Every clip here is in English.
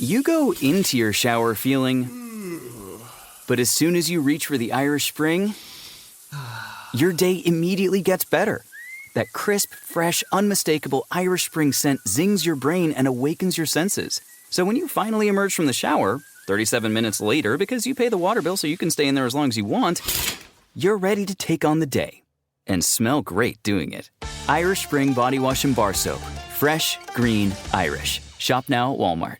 You go into your shower feeling, but as soon as you reach for the Irish Spring, your day immediately gets better. That crisp, fresh, unmistakable Irish Spring scent zings your brain and awakens your senses. So when you finally emerge from the shower, 37 minutes later, because you pay the water bill so you can stay in there as long as you want, you're ready to take on the day and smell great doing it. Irish Spring Body Wash and Bar Soap. Fresh, green, Irish. Shop now at Walmart.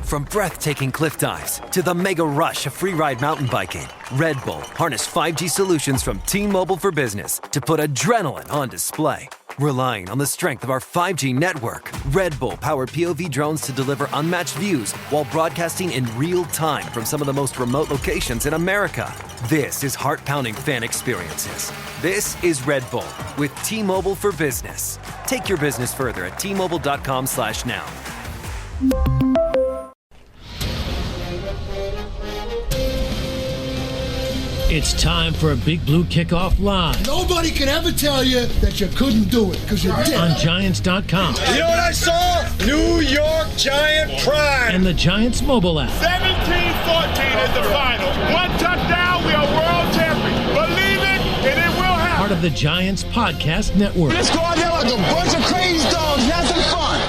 From breathtaking cliff dives to the mega rush of free-ride mountain biking, Red Bull harnessed 5G solutions from T-Mobile for Business to put adrenaline on display. Relying on the strength of our 5G network, Red Bull powered POV drones to deliver unmatched views while broadcasting in real time from some of the most remote locations in America. This is heart-pounding fan experiences. This is Red Bull with T-Mobile for Business. Take your business further at T-Mobile.com/now. It's time for a Big Blue Kickoff Live. Nobody can ever tell you that you couldn't do it, because you did. On Giants.com. You know what I saw? New York Giant Prime. And the Giants mobile app. 17-14 is the final. One touchdown, we are world champions. Believe it, and it will happen. Part of the Giants Podcast Network. Let's go out there like a bunch of crazy dogs. Have some fun.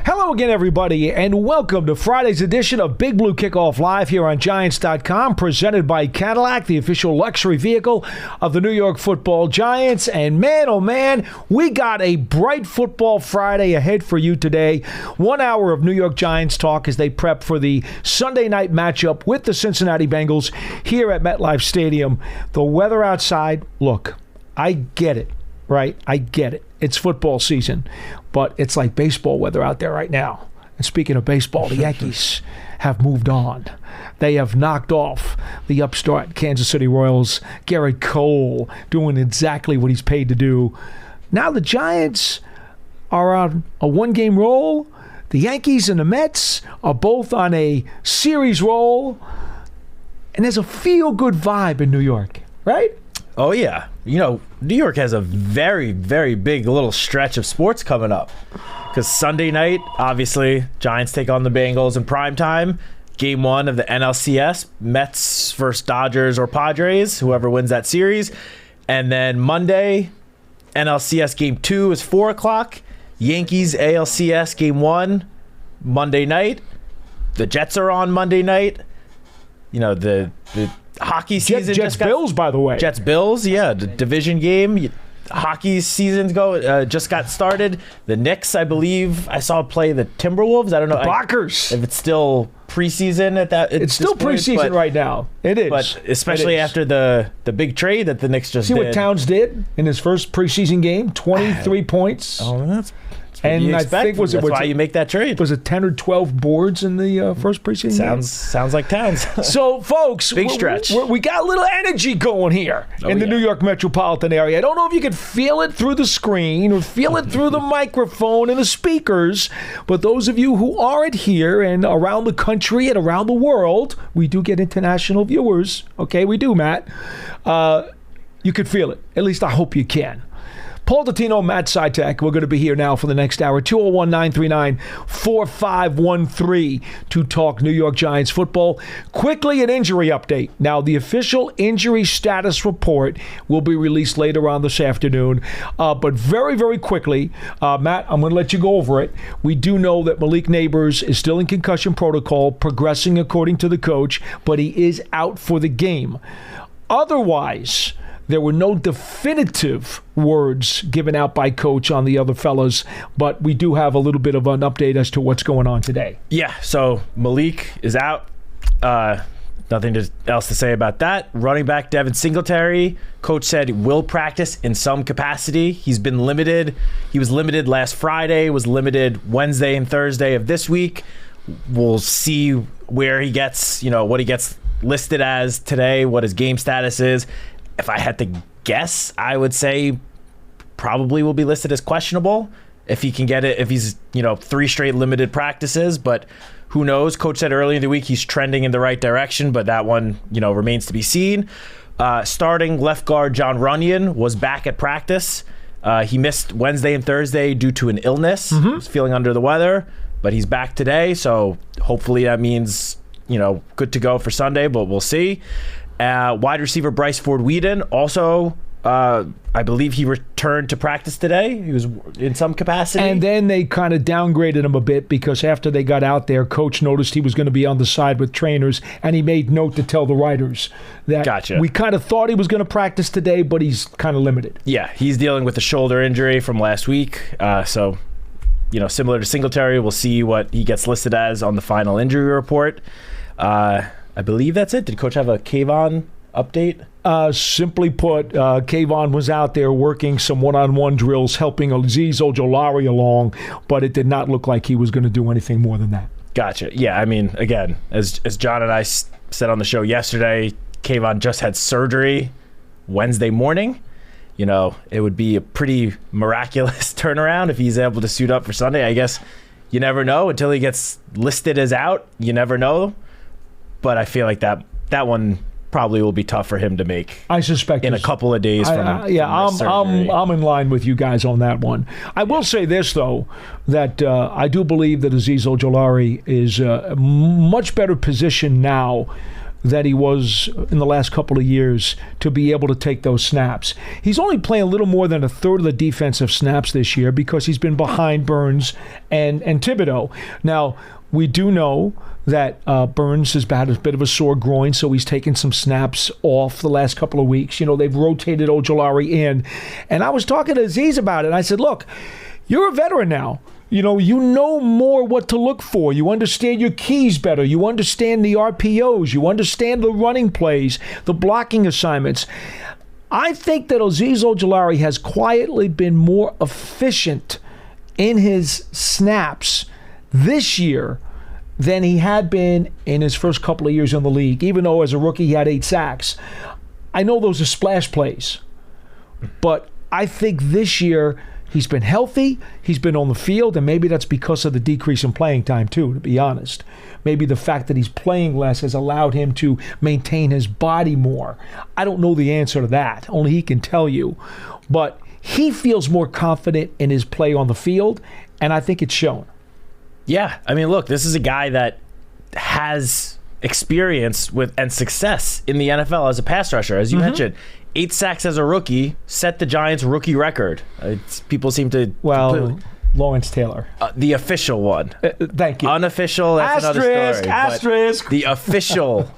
Hello again, everybody, and welcome to Friday's edition of Big Blue Kickoff Live here on Giants.com, presented by Cadillac, the official luxury vehicle of the New York Football Giants. And man, oh man, we got a bright football Friday ahead for you today. 1 hour of New York Giants talk as they prep for the Sunday night matchup with the Cincinnati Bengals here at MetLife Stadium. The weather outside, look, I get it, right? I get it. It's football season, but it's like baseball weather out there right now. And speaking of baseball, the Yankees have moved on. They have knocked off the upstart Kansas City Royals. Garrett Cole doing exactly what he's paid to do. Now the Giants are on a one-game roll. The Yankees and the Mets are both on a series roll. And there's a feel-good vibe in New York, right? Oh, yeah. You know, New York has a very, very big little stretch of sports coming up. Because Sunday night, obviously, Giants take on the Bengals in primetime. Game 1 of the NLCS, Mets versus Dodgers or Padres, whoever wins that series. And then Monday, NLCS Game 2 is 4 o'clock. Yankees ALCS Game 1, Monday night. The Jets are on Monday night. You know, the hockey season Jets-Bills, by the way. Jets-Bills, yeah, the division game. Hockey seasons just got started. The Knicks, I believe, I saw play the Timberwolves. I don't know. The Blockers. If it's still preseason at that. It's still preseason right now. It is. But especially after the big trade that the Knicks just did. See what Towns did in his first preseason game? 23 points. Oh, that's and I think that's why you make that trade. Was it 10 or 12 boards in the first preseason game? Sounds like Towns. So, folks, big stretch. We got a little energy going here in the New York metropolitan area. I don't know if you can feel it through the screen or feel it through the microphone and the speakers, but those of you who aren't here and around the country and around the world, we do get international viewers. Okay, we do, Matt. You could feel it. At least I hope you can. Paul Dottino and Matt Citak, we're going to be here now for the next hour. 201-939-4513 to talk New York Giants football. Quickly, an injury update. Now, the official injury status report will be released later on this afternoon. But very, very quickly, Matt, I'm going to let you go over it. We do know that Malik Neighbors is still in concussion protocol, progressing according to the coach, but he is out for the game. Otherwise, there were no definitive words given out by Coach on the other fellas, but we do have a little bit of an update as to what's going on today. Yeah, so Malik is out. Nothing else to say about that. Running back Devin Singletary, Coach said he will practice in some capacity. He's been limited. He was limited last Friday, was limited Wednesday and Thursday of this week. We'll see where he gets, what he gets listed as today, what his game status is. If I had to guess, I would say probably will be listed as questionable if he can get it, if he's, 3 straight limited practices, but who knows? Coach said earlier in the week he's trending in the right direction, but that one, remains to be seen. Starting left guard John Runyon was back at practice. He missed Wednesday and Thursday due to an illness. He was feeling under the weather. but he's back today, so hopefully that means, good to go for Sunday, but we'll see. Wide receiver Bryce Ford-Whedon also, I believe he returned to practice today. He was in some capacity. And then they kind of downgraded him a bit because after they got out there, coach noticed he was going to be on the side with trainers, and he made note to tell the writers that we kind of thought he was going to practice today, but he's kind of limited. Yeah, he's dealing with a shoulder injury from last week. So, similar to Singletary, we'll see what he gets listed as on the final injury report. I believe that's it. Did Coach have a Kayvon update? Simply put, Kayvon was out there working some one-on-one drills, helping Azeez Ojolari along, but it did not look like he was going to do anything more than that. Gotcha. Yeah, I mean, again, as John and I said on the show yesterday, Kayvon just had surgery Wednesday morning. It would be a pretty miraculous turnaround if he's able to suit up for Sunday. I guess you never know until he gets listed as out. You never know. But I feel like that one probably will be tough for him to make. I suspect in a couple of days from surgery. I'm in line with you guys on that one. I will say this though, that I do believe that Azeez Ojolari is a much better position now than he was in the last couple of years to be able to take those snaps. He's only playing a little more than a third of the defensive snaps this year because he's been behind Burns and Thibodeau. Now, we do know that Burns has had a bit of a sore groin, so he's taken some snaps off the last couple of weeks. They've rotated Ojolari in. And I was talking to Azeez about it, and I said, look, you're a veteran now. You know more what to look for. You understand your keys better. You understand the RPOs. You understand the running plays, the blocking assignments. I think that Azeez Ojolari has quietly been more efficient in his snaps this year than he had been in his first couple of years in the league, even though as a rookie he had 8 sacks. I know those are splash plays, but I think this year he's been healthy, he's been on the field, and maybe that's because of the decrease in playing time too, to be honest. Maybe the fact that he's playing less has allowed him to maintain his body more. I don't know the answer to that. Only he can tell you. But he feels more confident in his play on the field, and I think it's shown. Yeah, I mean, look, this is a guy that has experience with and success in the NFL as a pass rusher. As you mentioned, 8 sacks as a rookie, set the Giants' rookie record. People seem to... Lawrence Taylor. The official one. Thank you. Unofficial, that's another story. Asterisk. The official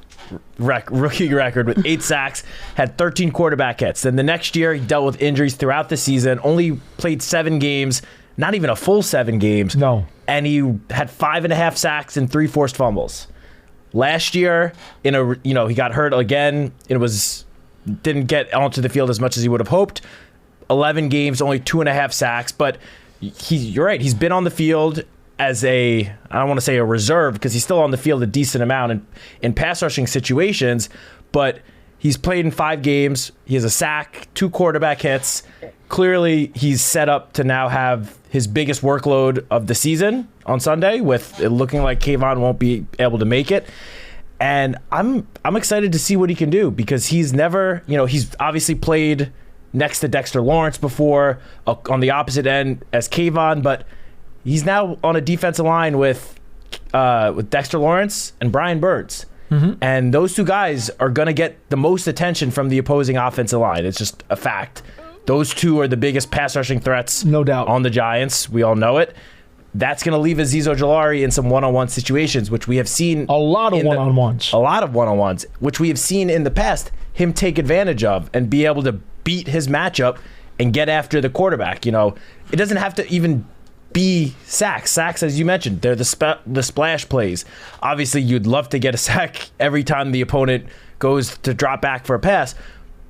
rookie record with 8 sacks, had 13 quarterback hits. Then the next year, he dealt with injuries throughout the season, only played 7 games, not even a full 7 games. No. And he had 5.5 sacks and 3 forced fumbles. Last year, he got hurt again. Didn't get onto the field as much as he would have hoped. 11 games, only 2.5 sacks. But you're right. He's been on the field as I don't want to say a reserve because he's still on the field a decent amount in pass rushing situations. But he's played in 5 games. He has a sack, 2 quarterback hits. Clearly, he's set up to now have his biggest workload of the season on Sunday, with it looking like Kayvon won't be able to make it. And I'm excited to see what he can do because he's never, he's obviously played next to Dexter Lawrence before on the opposite end as Kayvon, but he's now on a defensive line with Dexter Lawrence and Brian Burns. And those 2 guys are going to get the most attention from the opposing offensive line. It's just a fact. Those 2 are the biggest pass rushing threats, no doubt, on the Giants. We all know it. That's going to leave Azeez Ojolari in some one-on-one situations, which we have seen a lot of one-on-ones, which we have seen in the past him take advantage of and be able to beat his matchup and get after the quarterback. It doesn't have to even be sacks. Sacks, as you mentioned, they're the splash plays. Obviously, you'd love to get a sack every time the opponent goes to drop back for a pass.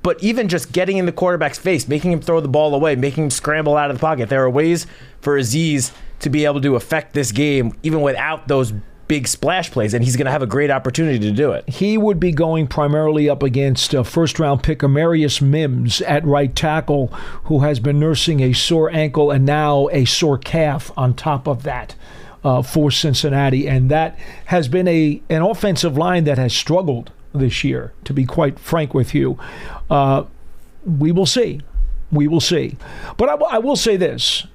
But even just getting in the quarterback's face, making him throw the ball away, making him scramble out of the pocket, there are ways for Azeez to be able to affect this game even without those big splash plays, and he's going to have a great opportunity to do it. He would be going primarily up against first-round pick Amarius Mims at right tackle, who has been nursing a sore ankle and now a sore calf on top of that for Cincinnati. And that has been an offensive line that has struggled this year, to be quite frank with you. We will see. But I will say this.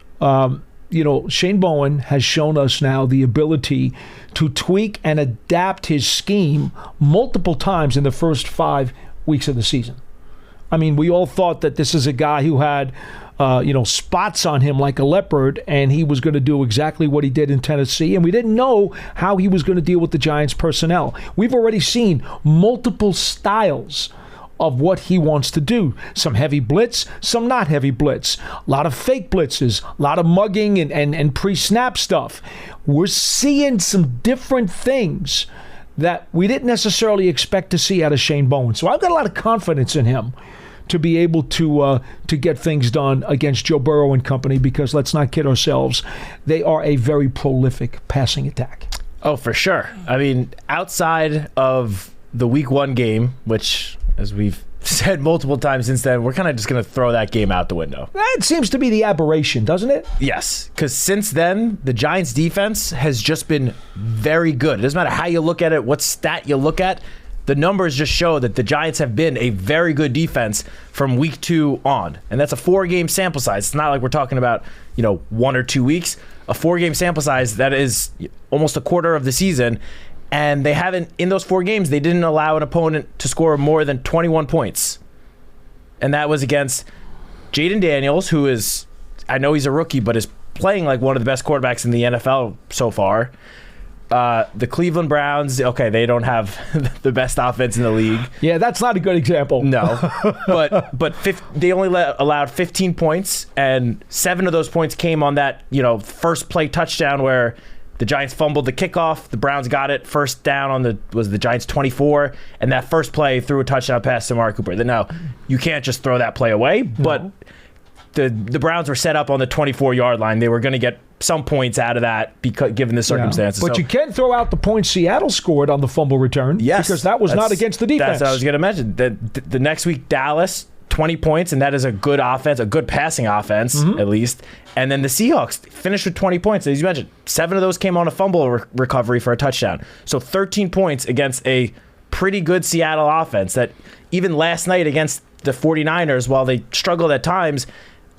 Shane Bowen has shown us now the ability to tweak and adapt his scheme multiple times in the first 5 weeks of the season. I mean, we all thought that this is a guy who had, spots on him like a leopard, and he was going to do exactly what he did in Tennessee, and we didn't know how he was going to deal with the Giants personnel. We've already seen multiple styles of what he wants to do. Some heavy blitz, some not heavy blitz. A lot of fake blitzes, a lot of mugging and pre-snap stuff. We're seeing some different things that we didn't necessarily expect to see out of Shane Bowen. So I've got a lot of confidence in him to be able to get things done against Joe Burrow and company, because let's not kid ourselves, they are a very prolific passing attack. Oh, for sure. I mean, outside of the Week 1 game, which, as we've said multiple times since then, we're kind of just going to throw that game out the window. That seems to be the aberration, doesn't it? Yes, because since then, the Giants' defense has just been very good. It doesn't matter how you look at it, what stat you look at. The numbers just show that the Giants have been a very good defense from Week 2 on. And that's a 4-game sample size. It's not like we're talking about, 1 or 2 weeks. A 4-game sample size, that is almost a quarter of the season. And they haven't, in those 4 games, they didn't allow an opponent to score more than 21 points. And that was against Jaden Daniels, who is, I know he's a rookie, but is playing like one of the best quarterbacks in the NFL so far. The Cleveland Browns, okay, they don't have the best offense in the league. Yeah, that's not a good example. No, but they only allowed 15 points, and 7 of those points came on that first play touchdown where the Giants fumbled the kickoff. The Browns got it first down on the Giants 24, and that first play threw a touchdown pass to Amari Cooper. Now, you can't just throw that play away, but the Browns were set up on the 24-yard line. They were going to get some points out of that given the circumstances. But you can throw out the points Seattle scored on the fumble return. Yes, because that was not against the defense. That's what I was going to mention. The next week, Dallas, 20 points, and that is a good offense, a good passing offense, at least. And then the Seahawks finished with 20 points. As you mentioned, 7 of those came on a fumble recovery for a touchdown. So 13 points against a pretty good Seattle offense that even last night against the 49ers, while they struggled at times,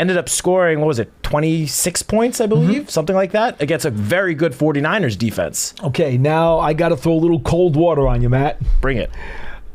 ended up scoring, 26 points, I believe? Something like that, against a very good 49ers defense. Okay, now I got to throw a little cold water on you, Matt. Bring it.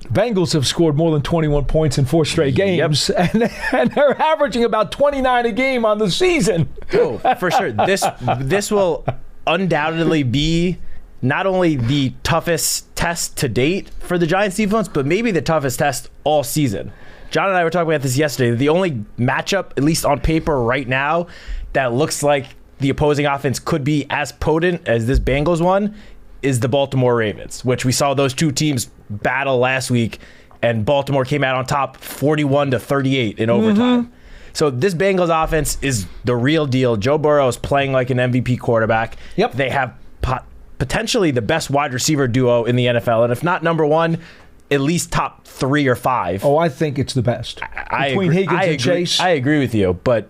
Bengals have scored more than 21 points in 4 straight games, and they're averaging about 29 a game on the season. Oh, for sure. This will undoubtedly be not only the toughest test to date for the Giants defense, but maybe the toughest test all season. John and I were talking about this yesterday. The only matchup, at least on paper right now, that looks like the opposing offense could be as potent as this Bengals one is the Baltimore Ravens, which we saw those two teams battle last week, and Baltimore came out on top 41-38 in overtime. So this Bengals offense is the real deal. Joe Burrow is playing like an MVP quarterback. Yep. They have potentially the best wide receiver duo in the NFL, and if not number one, at least top 3 or 5. Oh, I think it's the best. Between Higgins and Chase. I agree with you, but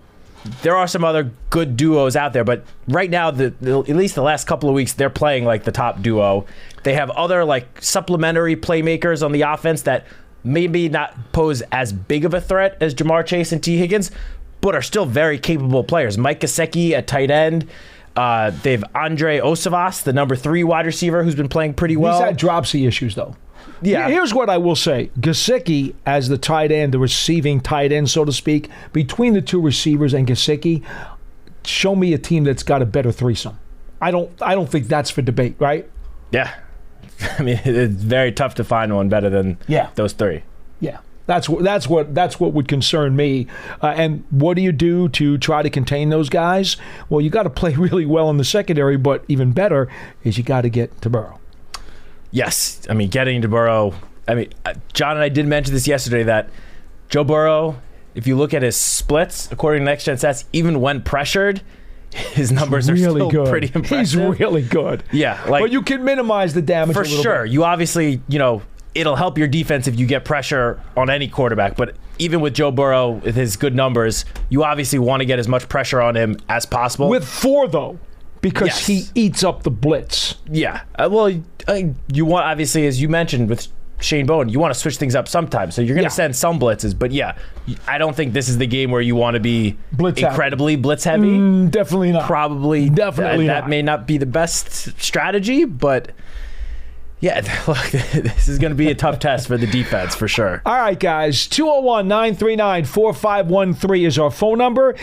there are some other good duos out there. But right now, at least the last couple of weeks, they're playing like the top duo. They have other like supplementary playmakers on the offense that maybe not pose as big of a threat as Jamar Chase and T. Higgins, but are still very capable players. Mike Gesicki at tight end. They have Andre Osavas, the number 3 wide receiver, who's been playing pretty well. He's had dropsy issues, though. Yeah. Here's what I will say. Gesicki as the tight end, the receiving tight end, so to speak, between the 2 receivers and Gesicki, show me a team that's got a better threesome. I don't think that's for debate, right? Yeah. I mean, it's very tough to find one better than those 3. Yeah. That's what would concern me. And what do you do to try to contain those guys? Well, you got to play really well in the secondary, but even better is you got to get to Burrow. Yes. I mean, getting to Burrow. I mean, John and I did mention this yesterday that Joe Burrow, if you look at his splits, according to Next Gen Stats, even when pressured, his numbers are still pretty impressive. He's really good. Yeah. But you can minimize the damage for a little sure. bit. You obviously, it'll help your defense if you get pressure on any quarterback. But even with Joe Burrow, with his good numbers, you obviously want to get as much pressure on him as possible. With 4, though. Because he eats up the blitz. Yeah. You want, obviously, as you mentioned, with Shane Bowen, you want to switch things up sometimes. So you're going to send some blitzes. But yeah, I don't think this is the game where you want to be incredibly blitz heavy. Definitely not. Probably. Definitely not. That may not be the best strategy, but yeah, look, this is going to be a tough test for the defense for sure. All right, guys. 201-939-4513 is our phone number.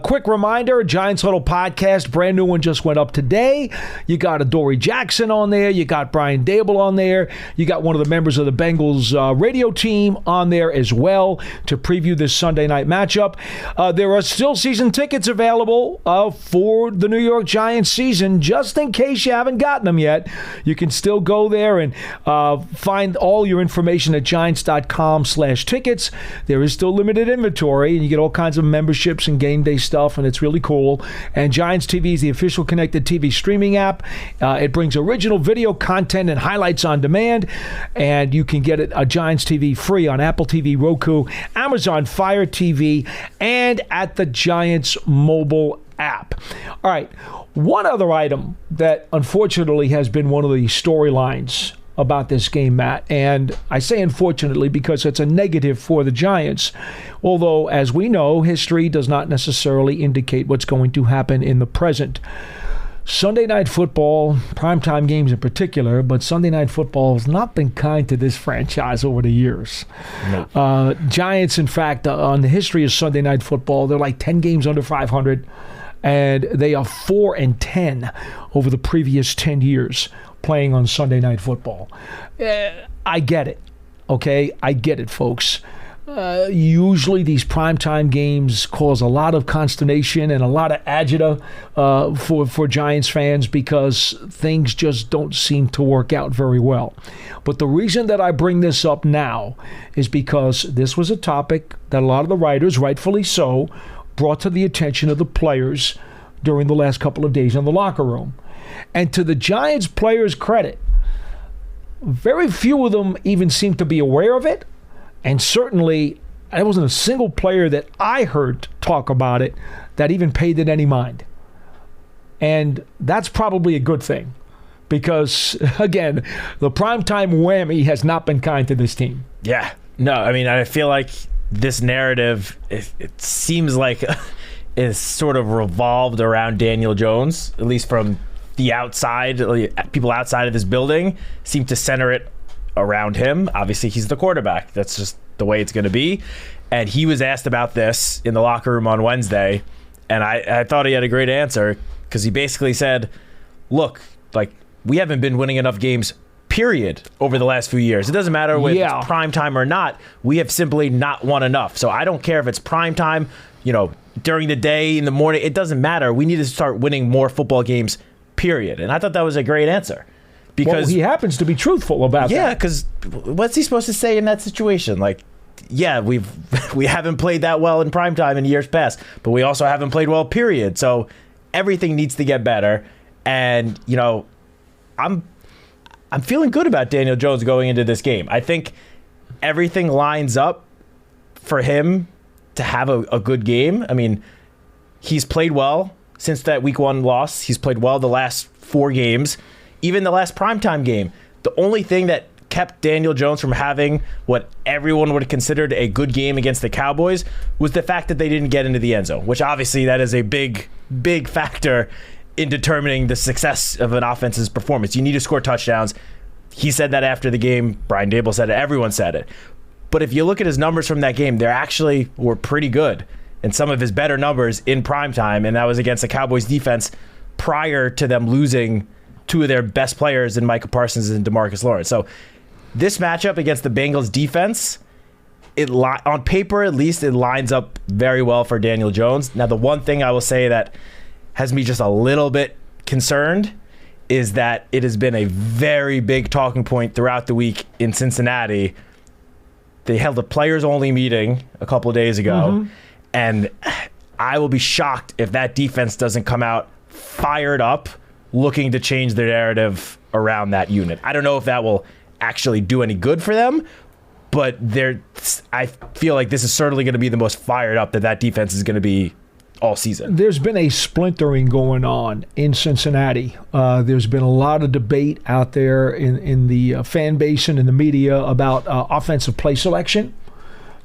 Quick reminder, Giants Huddle podcast, brand new one just went up today. You got Adoree Jackson on there. You got Brian Dable on there. You got one of the members of the Bengals radio team on there as well to preview this Sunday night matchup. There are still season tickets available for the New York Giants season. Just in case you haven't gotten them yet, you can still go there and find all your information at giants.com/tickets. There is still limited inventory, and you get all kinds of memberships and game day stuff, and it's really cool. And Giants TV is the official connected TV streaming app. It brings original video content and highlights on demand, and you can get it Giants TV free on Apple TV, Roku, Amazon Fire TV, and at the Giants mobile app. All right. One other item that unfortunately has been one of the storylines about this game, Matt, and I say unfortunately because it's a negative for the Giants, although, as we know, history does not necessarily indicate what's going to happen in the present. Sunday Night Football, primetime games in particular, but Sunday Night Football has not been kind to this franchise over the years. Nope. Giants, in fact, on the history of Sunday Night Football, they're like 10 games under 500. And they are 4-10 over the previous 10 years playing on Sunday Night Football. I get it, okay? I get it, folks. Usually these primetime games cause a lot of consternation and a lot of agita for Giants fans because things just don't seem to work out very well. But the reason that I bring this up now is because this was a topic that a lot of the writers, rightfully so, brought to the attention of the players during the last couple of days in the locker room. And to the Giants players' credit, very few of them even seem to be aware of it. And certainly, there wasn't a single player that I heard talk about it that even paid it any mind. And that's probably a good thing. Because, again, the primetime whammy has not been kind to this team. Yeah. No, I mean, I feel like this narrative, it seems like is sort of revolved around Daniel Jones, at least from the outside. People outside of this building seem to center it around him. Obviously, he's the quarterback. That's just the way it's going to be. And he was asked about this in the locker room on Wednesday, and I thought he had a great answer because he basically said, look, like, we haven't been winning enough games period over the last few years. It doesn't matter whether it's prime time or not. We have simply not won enough. So I don't care if it's prime time, during the day, in the morning. It doesn't matter. We need to start winning more football games, period. And I thought that was a great answer. Because he happens to be truthful about that. Yeah, because what's he supposed to say in that situation? Like, yeah, we haven't played that well in prime time in years past, but we also haven't played well, period. So everything needs to get better. And, I'm feeling good about Daniel Jones going into this game. I think everything lines up for him to have a good game. I mean, he's played well since that week 1 loss. He's played well the last 4 games, even the last primetime game. The only thing that kept Daniel Jones from having what everyone would have considered a good game against the Cowboys was the fact that they didn't get into the end zone, which obviously that is a big, big factor in determining the success of an offense's performance. You need to score touchdowns. He said that after the game. Brian Dable said it. Everyone said it. But if you look at his numbers from that game, they actually were pretty good. And some of his better numbers in primetime, and that was against the Cowboys defense prior to them losing 2 of their best players in Micah Parsons and DeMarcus Lawrence. So this matchup against the Bengals defense, on paper at least, it lines up very well for Daniel Jones. Now, the one thing I will say that has me just a little bit concerned is that it has been a very big talking point throughout the week in Cincinnati. They held a players-only meeting a couple of days ago, and I will be shocked if that defense doesn't come out fired up, looking to change their narrative around that unit. I don't know if that will actually do any good for them, but I feel like this is certainly going to be the most fired up that defense is going to be all season. There's been a splintering going on in Cincinnati. There's been a lot of debate out there in the fan base and in the media about offensive play selection.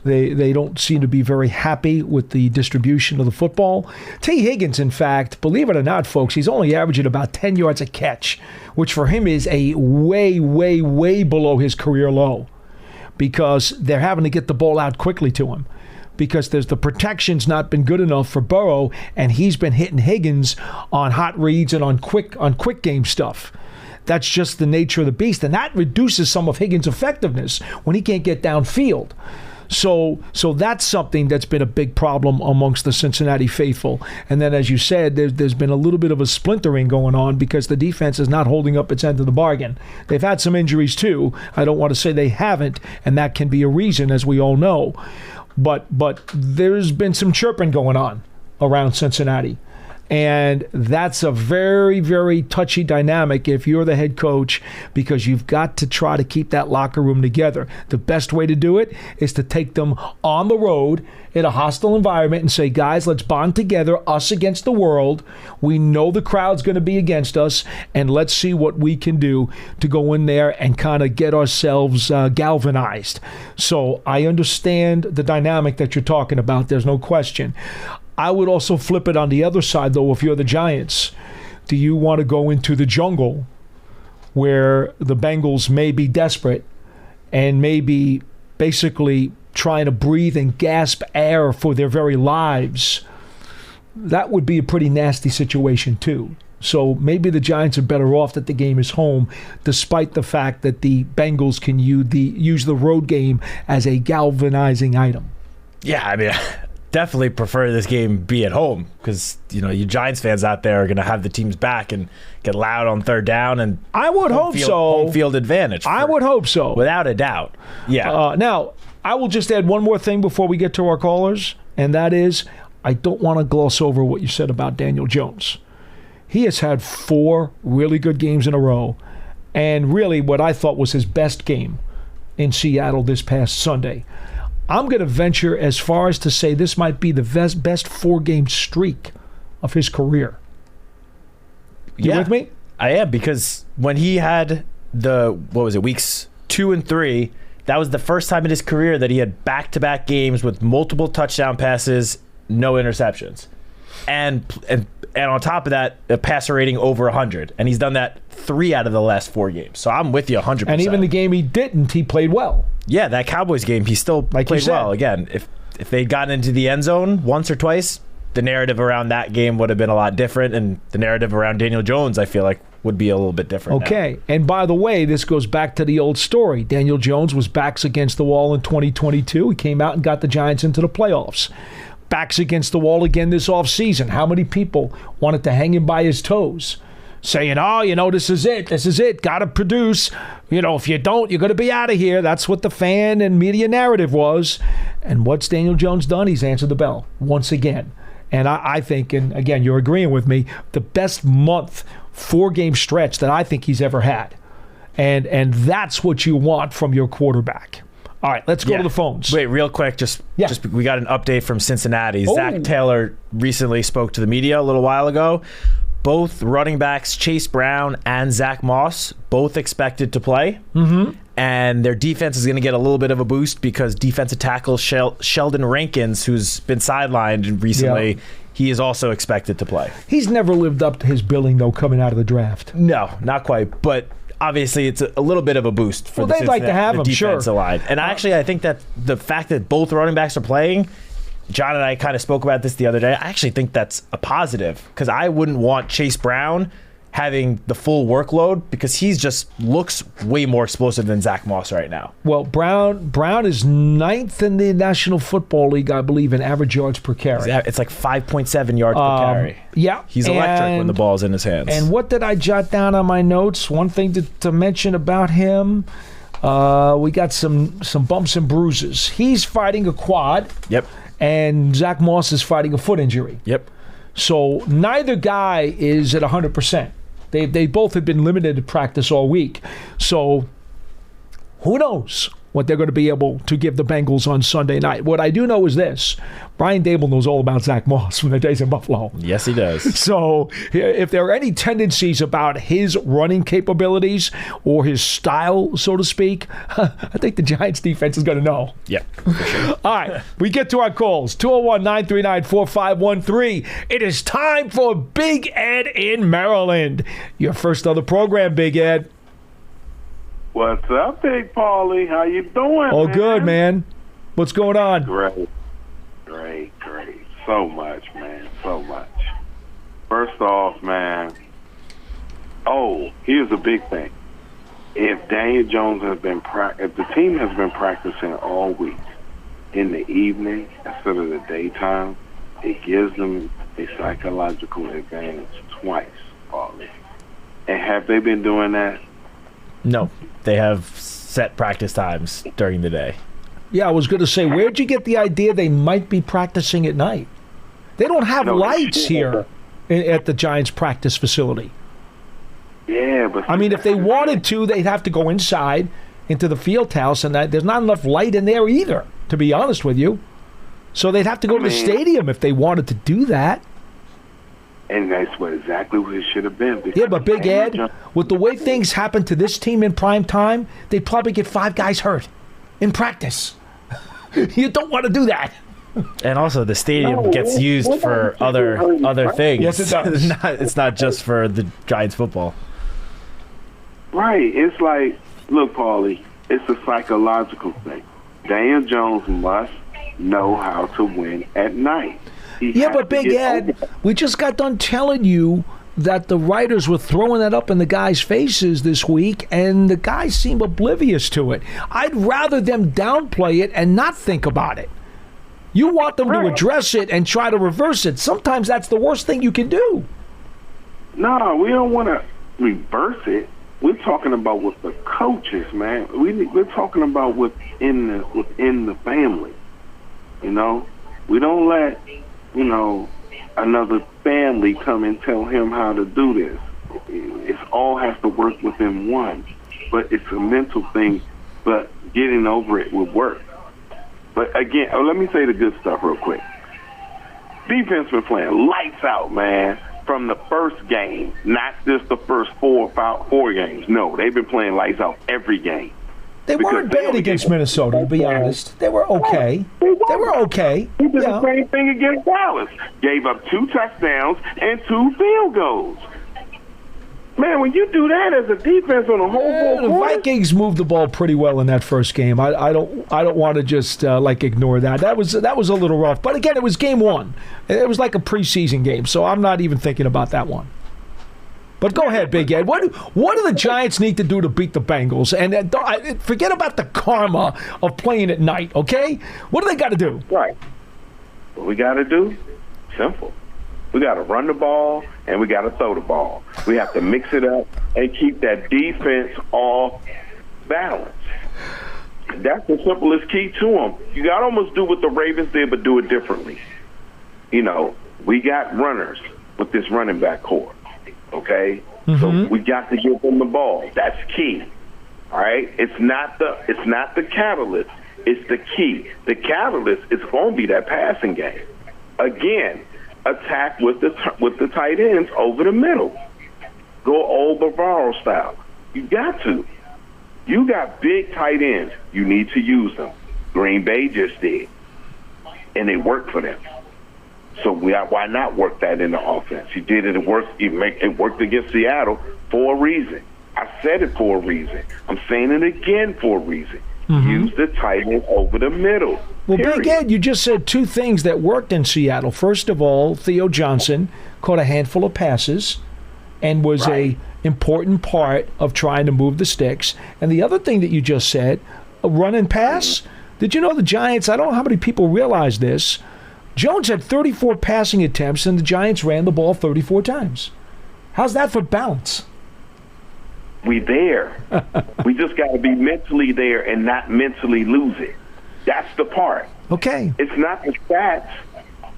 They don't seem to be very happy with the distribution of the football. T. Higgins, in fact, believe it or not, folks, he's only averaging about 10 yards a catch, which for him is a way, way, way below his career low because they're having to get the ball out quickly to him. Because the protection's not been good enough for Burrow, and he's been hitting Higgins on hot reads and on quick game stuff. That's just the nature of the beast, and that reduces some of Higgins' effectiveness when he can't get downfield. So that's something that's been a big problem amongst the Cincinnati faithful. And then, as you said, there's been a little bit of a splintering going on because the defense is not holding up its end of the bargain. They've had some injuries too. I don't want to say they haven't, and that can be a reason, as we all know. But there's been some chirping going on around Cincinnati. And that's a very, very touchy dynamic if you're the head coach because you've got to try to keep that locker room together. The best way to do it is to take them on the road in a hostile environment and say, guys, let's bond together, us against the world. We know the crowd's going to be against us, and let's see what we can do to go in there and kind of get ourselves galvanized. So I understand the dynamic that you're talking about. There's no question. I would also flip it on the other side, though, if you're the Giants. Do you want to go into the jungle where the Bengals may be desperate and maybe basically trying to breathe and gasp air for their very lives? That would be a pretty nasty situation, too. So maybe the Giants are better off that the game is home, despite the fact that the Bengals can use the road game as a galvanizing item. Yeah, I mean, definitely prefer this game be at home because, you know, you Giants fans out there are going to have the team's back and get loud on third down. And I would hope so. Home field advantage. I would hope so. Without a doubt. Yeah. Now, I will just add one more thing before we get to our callers, and that is I don't want to gloss over what you said about Daniel Jones. He has had 4 really good games in a row, and really what I thought was his best game in Seattle this past Sunday. I'm going to venture as far as to say this might be the best 4-game streak of his career. You with me? I am, because when he had weeks 2 and 3, that was the first time in his career that he had back-to-back games with multiple touchdown passes, no interceptions. And on top of that, a passer rating over 100. And he's done that 3 out of the last 4 games. So I'm with you 100%. And even the game he didn't, he played well. Yeah, that Cowboys game, he still played well. Again, if they'd gotten into the end zone once or twice, the narrative around that game would have been a lot different. And the narrative around Daniel Jones, I feel like, would be a little bit different. Okay. Now. And by the way, this goes back to the old story. Daniel Jones was backs against the wall in 2022. He came out and got the Giants into the playoffs. Backs against the wall again this offseason. How many people wanted to hang him by his toes? Saying, this is it, got to produce. If you don't, you're going to be out of here. That's what the fan and media narrative was. And what's Daniel Jones done? He's answered the bell once again. And I think, and again, you're agreeing with me, the best 4-game stretch that I think he's ever had. And that's what you want from your quarterback. All right, let's go to the phones. Wait, real quick, just we got an update from Cincinnati. Zach Taylor recently spoke to the media a little while ago. Both running backs, Chase Brown and Zach Moss, both expected to play. Mm-hmm. And their defense is going to get a little bit of a boost because defensive tackle Sheldon Rankins, who's been sidelined recently, he is also expected to play. He's never lived up to his billing, though, coming out of the draft. No, not quite. But obviously, it's a little bit of a boost for they'd like to have him, defensive line. And actually, I think that the fact that both running backs are playing, John and I kind of spoke about this the other day. I actually think that's a positive because I wouldn't want Chase Brown having the full workload because he just looks way more explosive than Zach Moss right now. Well, Brown is 9th in the National Football League, I believe, in average yards per carry. It's like 5.7 yards per carry. Yeah. He's electric when the ball's in his hands. And what did I jot down on my notes? One thing to mention about him, we got some bumps and bruises. He's fighting a quad. Yep. And Zach Moss is fighting a foot injury. Yep. So neither guy is at 100%. They both have been limited to practice all week. So who knows? what they're going to be able to give the Bengals on Sunday night. What I do know is this. Brian Dable knows all about Zach Moss from the days in Buffalo. Yes, he does. So if there are any tendencies about his running capabilities or his style, so to speak, I think the Giants defense is going to know. Yeah, for sure. All right, we get to our calls. 201-939-4513. It is time for Big Ed in Maryland. Your first on the program, Big Ed. What's up, Big Paulie? How you doing, Oh, man? good, man. What's going on? Great. So much, man. So much. First off, man, here's a big thing. If Daniel Jones if the team has been practicing all week in the evening instead of the daytime, it gives them a psychological advantage twice, Paulie. And have they been doing that? No, they have set practice times during the day. Yeah, I was going to say, where'd you get the idea they might be practicing at night? They don't have lights here at the Giants practice facility. Yeah, but I mean, if they wanted to, they'd have to go inside into the field house, and there's not enough light in there either, to be honest with you. So they'd have to go to the stadium if they wanted to do that. And that's exactly what it should have been. Yeah, but Big Ed, with the way things happen to this team in prime time, they'd probably get 5 guys hurt in practice. You don't want to do that. And also, the stadium gets used for other things. Yes, it does. It's not just for the Giants football. Right. It's like, look, Paulie, it's a psychological thing. Daniel Jones must know how to win at night. Yeah, but Big Ed, we just got done telling you that the writers were throwing that up in the guys' faces this week, and the guys seem oblivious to it. I'd rather them downplay it and not think about it. You want them to address it and try to reverse it. Sometimes that's the worst thing you can do. No, we don't want to reverse it. We're talking about with the coaches, man. We're talking about within the family. You know, we don't let another family come and tell him how to do this. It all has to work within one. But it's a mental thing, but getting over it will work. But again, let me say the good stuff real quick. Defense been playing lights out, man, from the first game, not just the first four games. No, they've been playing lights out every game. They weren't bad against Minnesota, to be honest. They were okay. They were okay. He did the same thing against Dallas. Gave up 2 touchdowns and 2 field goals. Man, when you do that as a defense on a whole the Vikings moved the ball pretty well in that first game. I don't want to just ignore that. That was a little rough. But again, it was game 1. It was like a preseason game, so I'm not even thinking about that one. But go ahead, Big Ed. What do the Giants need to do to beat the Bengals? And forget about the karma of playing at night, okay? What do they got to do? Right. What we got to do? Simple. We got to run the ball, and we got to throw the ball. We have to mix it up and keep that defense off balance. That's the simplest key to them. You got to almost do what the Ravens did, but do it differently. You know, we got runners with this running back core, okay? Mm-hmm. So we got to give them the ball. That's key, all right? It's not the catalyst. It's the key. The catalyst is going to be that passing game. Again, attack with the tight ends over the middle. Go old Bavaro style. You got to. You got big tight ends. You need to use them. Green Bay just did. And it worked for them. So why not work that in the offense? You did it. It worked against Seattle for a reason. I said it for a reason. I'm saying it again for a reason. Mm-hmm. Use the tight end over the middle. Well, Big Ed, you just said 2 things that worked in Seattle. First of all, Theo Johnson caught a handful of passes and was a important part of trying to move the sticks. And the other thing that you just said, a run and pass. Did you know the Giants, I don't know how many people realize this, Jones had 34 passing attempts and the Giants ran the ball 34 times. How's that for balance? We there. We just got to be mentally there and not mentally lose it. That's the part. Okay. It's not the stats.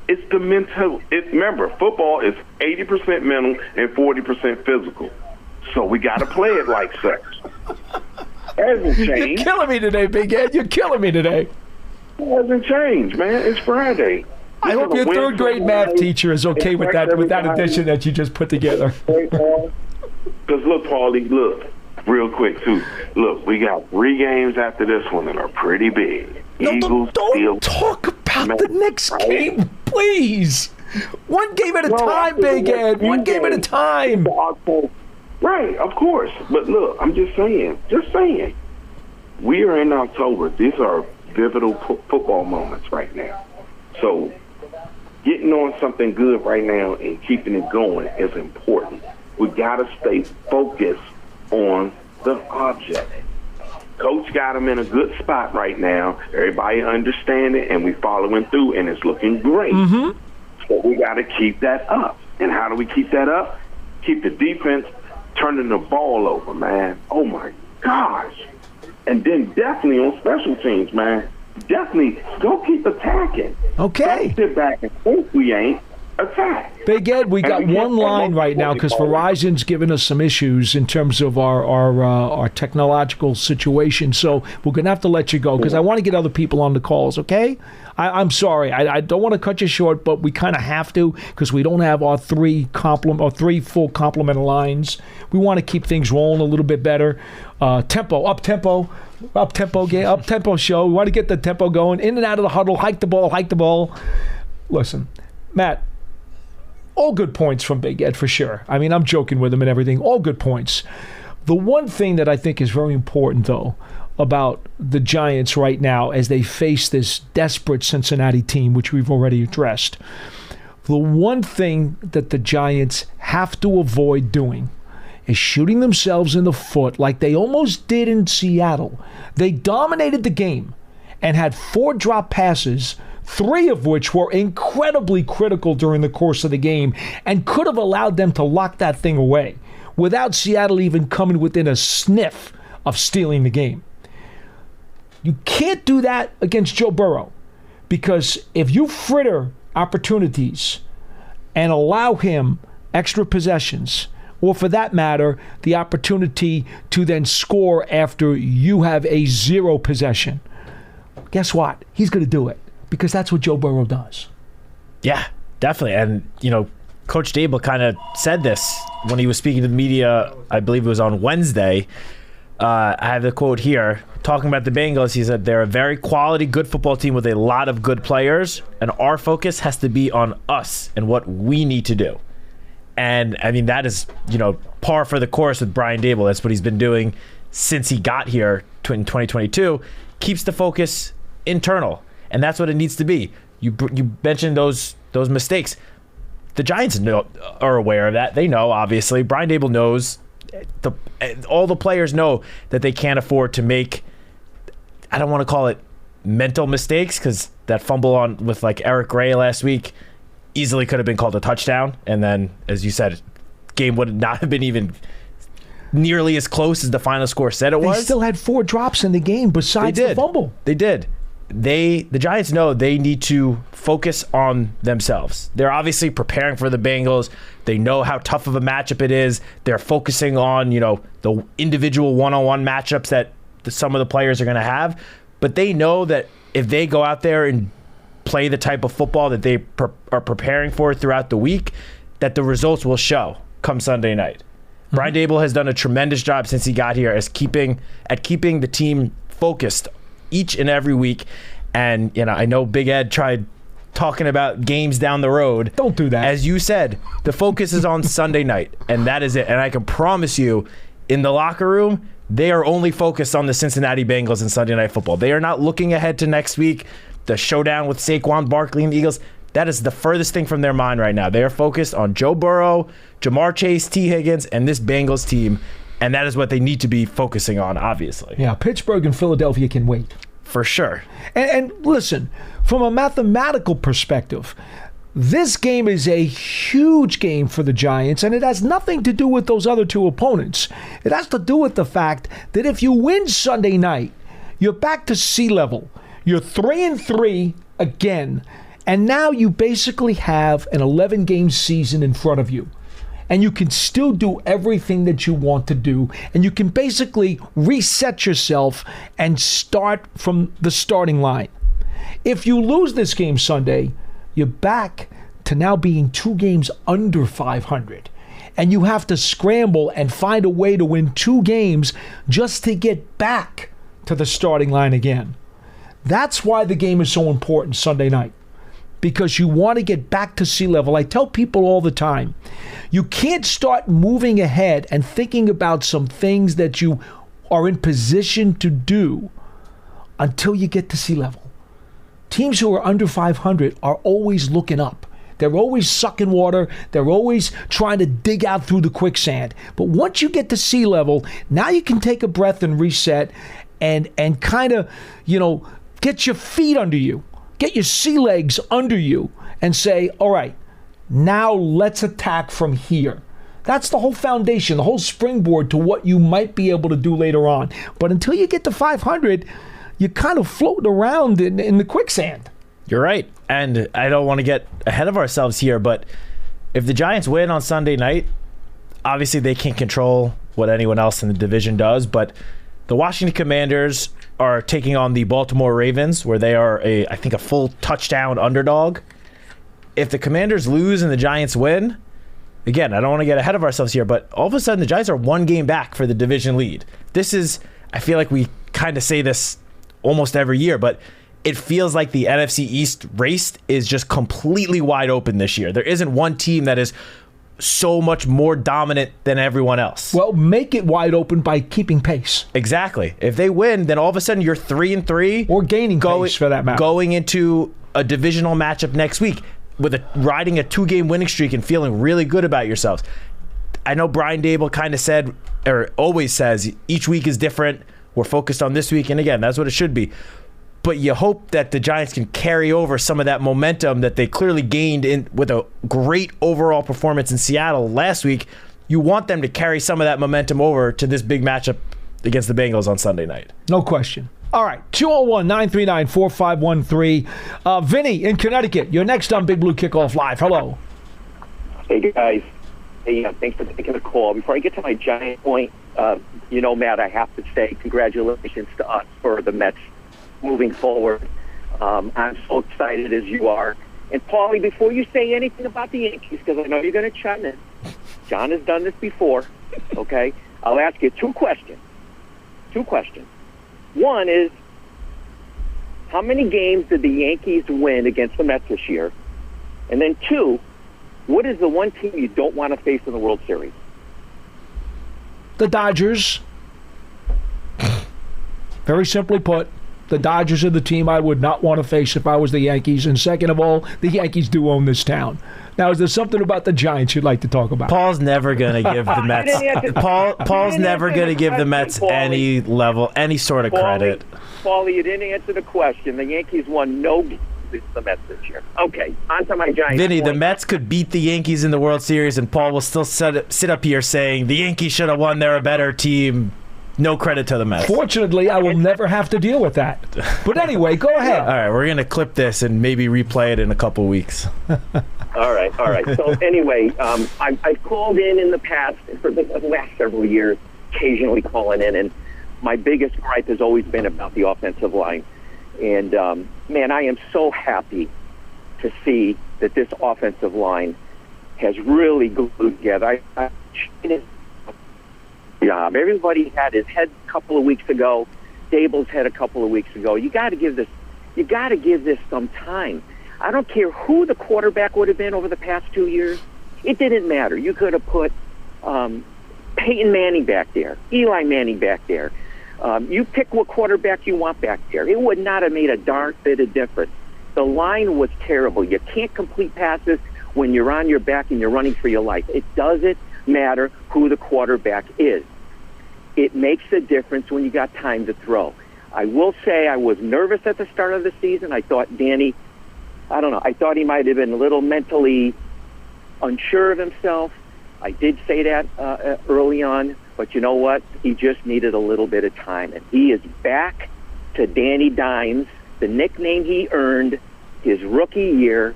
It's the mental. Remember, football is 80% mental and 40% physical. So we got to play it like such. Hasn't changed. You're killing me today, Big Ed. You're killing me today. It hasn't changed, man. It's Friday. I hope your third grade math teacher is okay with that addition that you just put together. Because look, Paulie, look, real quick too. Look, we got 3 games after this one that are pretty big. No, don't talk about the next game, please. One game at a time, Big Ed. One game at a time. Right, of course. But look, I'm just saying. We are in October. These are pivotal football moments right now. So getting on something good right now and keeping it going is important. We got to stay focused on the object. Coach got him in a good spot right now. Everybody understand it, and we following through, and it's looking great. Mm-hmm. So we got to keep that up. And how do we keep that up? Keep the defense turning the ball over, man. Oh, my gosh. And then definitely on special teams, man. Definitely go keep attacking. Okay. Don't sit back and think we ain't. Attack. Big Ed, we got one line right now because Verizon's given us some issues in terms of our technological situation. So we're going to have to let you go because I want to get other people on the calls, okay? I'm sorry. I don't want to cut you short, but we kind of have to because we don't have our 3 full complement lines. We want to keep things rolling a little bit better. Up tempo show. We want to get the tempo going. In and out of the huddle. Hike the ball. Listen, Matt, all good points from Big Ed for sure. I mean, I'm joking with him and everything. All good points. The one thing that I think is very important, though, about the Giants right now as they face this desperate Cincinnati team, which we've already addressed, the one thing that the Giants have to avoid doing is shooting themselves in the foot like they almost did in Seattle. They dominated the game and had 4 drop passes, 3 of which were incredibly critical during the course of the game and could have allowed them to lock that thing away without Seattle even coming within a sniff of stealing the game. You can't do that against Joe Burrow because if you fritter opportunities and allow him extra possessions, or for that matter, the opportunity to then score after you have a 0 possession, guess what? He's going to do it. Because that's what Joe Burrow does. Yeah, definitely. And, Coach Dable kind of said this when he was speaking to the media, I believe it was on Wednesday. I have the quote here. Talking about the Bengals, he said, they're a very quality, good football team with a lot of good players, and our focus has to be on us and what we need to do. And, I mean, that is, par for the course with Brian Dable. That's what he's been doing since he got here in 2022. Keeps the focus internal. And that's what it needs to be. You mentioned those mistakes. The Giants are aware of that. They know, obviously. Brian Dable knows. All the players know that they can't afford to make, I don't want to call it mental mistakes, because that fumble with Eric Gray last week easily could have been called a touchdown. And then, as you said, game would not have been even nearly as close as the final score said it was. They still had 4 drops in the game besides the fumble. They did. The Giants know they need to focus on themselves. They're obviously preparing for the Bengals. They know how tough of a matchup it is. They're focusing on, the individual one-on-one matchups that some of the players are going to have. But they know that if they go out there and play the type of football that they are preparing for throughout the week, that the results will show come Sunday night. Mm-hmm. Brian Dable has done a tremendous job since he got here at keeping the team focused each and every week. And, I know Big Ed tried talking about games down the road. Don't do that. As you said, the focus is on Sunday night, and that is it. And I can promise you, in the locker room, they are only focused on the Cincinnati Bengals and Sunday Night Football. They are not looking ahead to next week, the showdown with Saquon Barkley and the Eagles. That is the furthest thing from their mind right now. They are focused on Joe Burrow, Jamar Chase, T. Higgins, and this Bengals team. And that is what they need to be focusing on, obviously. Yeah, Pittsburgh and Philadelphia can wait. For sure. And listen, from a mathematical perspective, this game is a huge game for the Giants, and it has nothing to do with those other 2 opponents. It has to do with the fact that if you win Sunday night, you're back to sea level. You're 3-3 again, and now you basically have an 11-game season in front of you. and you can still do everything that you want to do, and you can basically reset yourself and start from the starting line. If you lose this game Sunday, you're back to now being 2 games under 500. And you have to scramble and find a way to win 2 games just to get back to the starting line again. That's why the game is so important Sunday night, because you want to get back to sea level. I tell people all the time, you can't start moving ahead and thinking about some things that you are in position to do until you get to sea level. Teams who are under 500 are always looking up. They're always sucking water. They're always trying to dig out through the quicksand. But once you get to sea level, now you can take a breath and reset and kind of, get your feet under you. Get your sea legs under you and say, all right, now let's attack from here. That's the whole foundation, the whole springboard to what you might be able to do later on. But until you get to 500, you're kind of floating around in the quicksand. You're right. And I don't want to get ahead of ourselves here, but if the Giants win on Sunday night, obviously they can't control what anyone else in the division does, but the Washington Commanders are taking on the Baltimore Ravens, where they are I think a full touchdown underdog. If the Commanders lose and the Giants win, again, I don't want to get ahead of ourselves here, but all of a sudden the Giants are 1 game back for the division lead. This is, I feel like we kind of say this almost every year, but it feels like the NFC East race is just completely wide open this year. There isn't one team that is so much more dominant than everyone else. Well, make it wide open by keeping pace. Exactly. If they win, then all of a sudden you're 3-3. Or gaining pace, for that matter. Going into a divisional matchup next week with riding a 2-game winning streak and feeling really good about yourselves. I know Brian Dable kind of said, or always says, each week is different. We're focused on this week, and again, that's what it should be. But you hope that the Giants can carry over some of that momentum that they clearly gained with a great overall performance in Seattle last week. You want them to carry some of that momentum over to this big matchup against the Bengals on Sunday night. No question. All right, 201-939-4513. Vinny in Connecticut, you're next on Big Blue Kickoff Live. Hello. Hey, guys. Hey, thanks for taking the call. Before I get to my Giant point, Matt, I have to say congratulations to us for the Mets moving forward. I'm so excited as you are. And, Paulie, before you say anything about the Yankees, because I know you're going to chime in, John has done this before, okay? I'll ask you 2 questions. 2 questions. One is, how many games did the Yankees win against the Mets this year? And then 2, what is the one team you don't want to face in the World Series? The Dodgers. Very simply put, the Dodgers are the team I would not want to face if I was the Yankees. And second of all, the Yankees do own this town. Now, is there something about the Giants you'd like to talk about? Paul's never going to give the Mets. Paul's never going to give the Mets any sort of credit. Paulie, you didn't answer the question. The Yankees won no games against the Mets this year. Okay, on to my Giants. Vinny, the Mets could beat the Yankees in the World Series, and Paul will still sit up here saying the Yankees should have won. They're a better team. No credit to the Mets. Fortunately, I will never have to deal with that. But anyway, go ahead. All right, we're going to clip this and maybe replay it in a couple weeks. All right. So anyway, I've called in the past for the last several years, occasionally calling in, and my biggest gripe has always been about the offensive line. And, man, I am so happy to see that this offensive line has really glued together. Job. Everybody had his head a couple of weeks ago. Dable's head a couple of weeks ago. You got to give this some time. I don't care who the quarterback would have been over the past 2 years. It didn't matter. You could have put Peyton Manning back there, Eli Manning back there. You pick what quarterback you want back there. It would not have made a darn bit of difference. The line was terrible. You can't complete passes when you're on your back and you're running for your life. It doesn't matter who the quarterback is. It makes a difference when you got time to throw. I will say I was nervous at the start of the season. I thought Danny, I thought he might have been a little mentally unsure of himself. I did say that early on, but you know what? He just needed a little bit of time. And he is back to Danny Dimes, the nickname he earned his rookie year.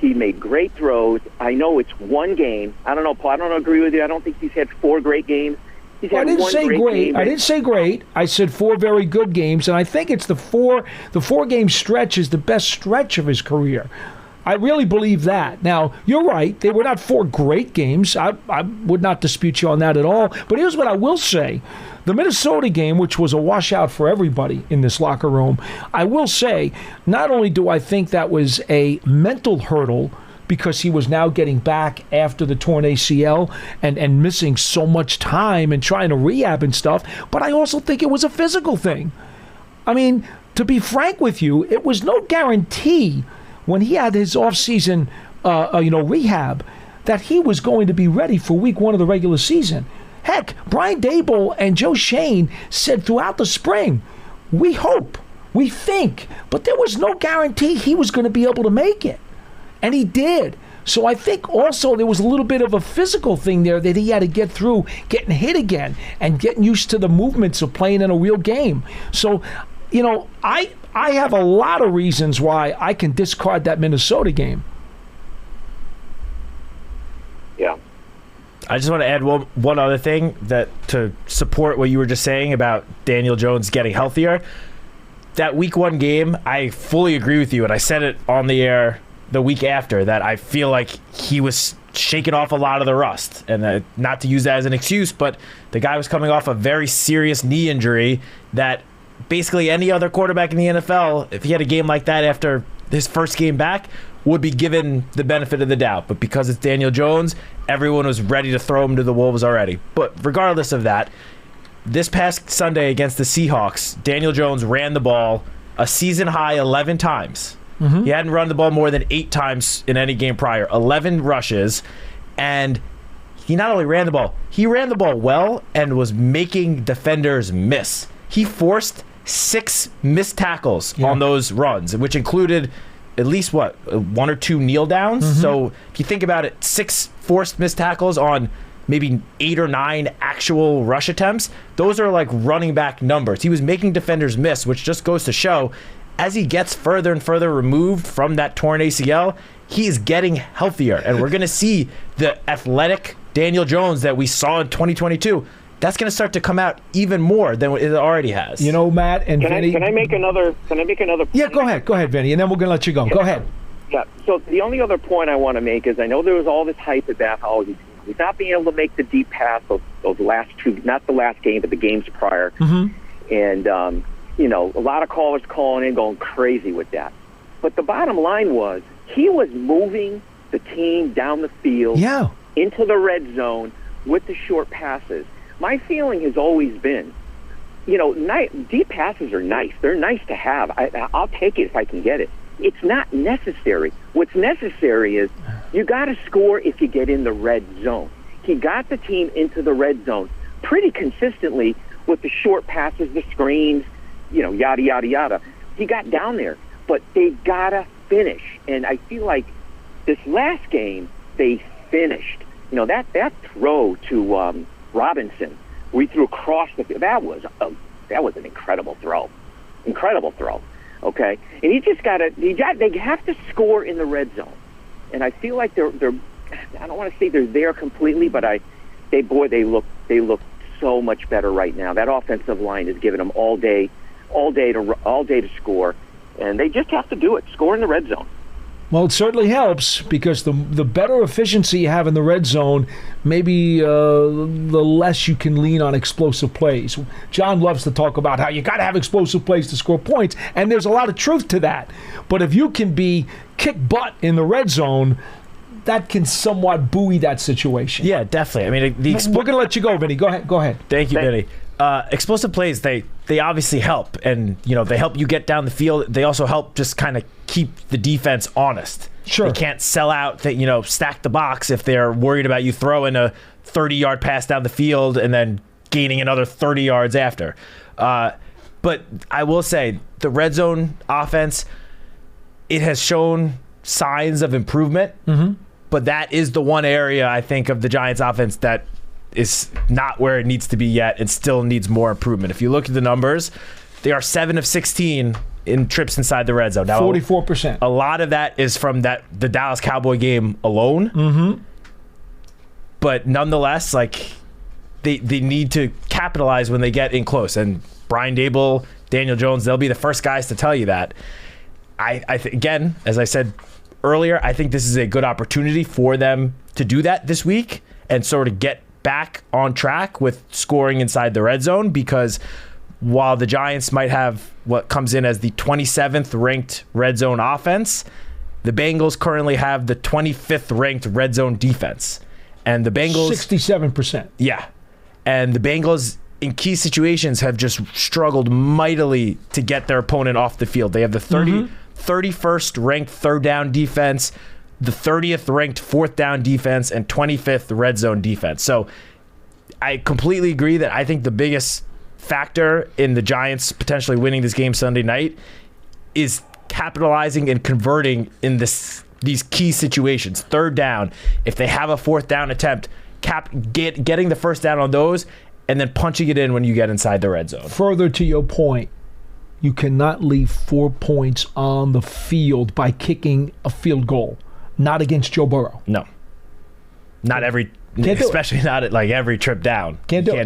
He made great throws. I know it's one game. I don't know, Paul. I don't agree with you. I don't think he's had 4 great games. I didn't say great. I didn't say great. I said 4 very good games, and I think it's the 4-game stretch is the best stretch of his career. I really believe that. Now, you're right. They were not 4 great games. I would not dispute you on that at all. But here's what I will say. The Minnesota game, which was a washout for everybody in this locker room, I will say, not only do I think that was a mental hurdle because he was now getting back after the torn ACL and missing so much time and trying to rehab and stuff, but I also think it was a physical thing. I mean, to be frank with you, it was no guarantee when he had his offseason rehab that he was going to be ready for week 1 of the regular season. Heck, Brian Daboll and Joe Shane said throughout the spring, we hope, we think, but there was no guarantee he was going to be able to make it. And he did. So I think also there was a little bit of a physical thing there that he had to get through, getting hit again and getting used to the movements of playing in a real game. So, I have a lot of reasons why I can discard that Minnesota game. Yeah. I just want to add one other thing that to support what you were just saying about Daniel Jones getting healthier. That week 1 game, I fully agree with you, and I said it on the air the week after that I feel like he was shaking off a lot of the rust. And not to use that as an excuse, but the guy was coming off a very serious knee injury that basically any other quarterback in the NFL, if he had a game like that after his first game back, would be given the benefit of the doubt. But because it's Daniel Jones, everyone was ready to throw him to the Wolves already. But regardless of that, this past Sunday against the Seahawks, Daniel Jones ran the ball a season-high 11 times. Mm-hmm. He hadn't run the ball more than 8 times in any game prior. 11 rushes. And he not only ran the ball, he ran the ball well and was making defenders miss. He forced 6 missed tackles on those runs, which included at least, 1 or 2 kneel downs? Mm-hmm. So if you think about it, 6 forced missed tackles on maybe 8 or 9 actual rush attempts. Those are like running back numbers. He was making defenders miss, which just goes to show as he gets further and further removed from that torn ACL, he is getting healthier. And we're going to see the athletic Daniel Jones that we saw in 2022. That's going to start to come out even more than it already has. Matt and Vinny. Can I make another? Yeah, go ahead, Vinny, and then we're going to let you go. Yeah. Go ahead. Yeah. So the only other point I want to make is I know there was all this hype about how he's not being able to make the deep pass those last 2, not the last game, but the games prior. Mm-hmm. And a lot of callers calling in, going crazy with that. But the bottom line was he was moving the team down the field into the red zone with the short passes. My feeling has always been, deep passes are nice. They're nice to have. I'll take it if I can get it. It's not necessary. What's necessary is you got to score if you get in the red zone. He got the team into the red zone pretty consistently with the short passes, the screens, yada, yada, yada. He got down there, but they got to finish. And I feel like this last game, they finished. That throw to Robinson, we threw across the field. That was an incredible throw. Okay, and they have to score in the red zone, and I feel like they're I don't want to say they're there completely, but they look so much better right now. That offensive line is giving them all day to score, and they just have to do it. Score in the red zone. Well, it certainly helps because the better efficiency you have in the red zone, maybe the less you can lean on explosive plays. John loves to talk about how you got to have explosive plays to score points, and there's a lot of truth to that. But if you can be kick butt in the red zone, that can somewhat buoy that situation. Yeah, definitely. I mean, we're going to let you go, Vinny. Go ahead. Thank you, Vinny. Explosive plays, they obviously help, and they help you get down the field. They also help just kind of keep the defense honest. Sure. They can't sell out, stack the box if they're worried about you throwing a 30-yard pass down the field and then gaining another 30 yards after. But I will say, the red zone offense, it has shown signs of improvement, but that is the one area, I think, of the Giants offense that is not where it needs to be yet and still needs more improvement. If you look at the numbers, they are 7 of 16 in trips inside the red zone. Now, 44%. A lot of that is from the Dallas Cowboy game alone. Mm-hmm. But nonetheless, they need to capitalize when they get in close. And Brian Daboll, Daniel Jones, they'll be the first guys to tell you that. Again, as I said earlier, I think this is a good opportunity for them to do that this week and sort of get back on track with scoring inside the red zone, because while the Giants might have what comes in as the 27th ranked red zone offense, the Bengals currently have the 25th ranked red zone defense. And the Bengals... 67%. Yeah. And the Bengals, in key situations, have just struggled mightily to get their opponent off the field. They have the 31st ranked third down defense, the 30th ranked fourth down defense, and 25th red zone defense. So I completely agree that I think the biggest factor in the Giants potentially winning this game Sunday night is capitalizing and converting in these key situations. Third down, if they have a fourth down attempt, getting the first down on those and then punching it in when you get inside the red zone. Further to your point, you cannot leave 4 points on the field by kicking a field goal. Not against Joe Burrow. No. Not every, especially not at every trip down. Can't do it.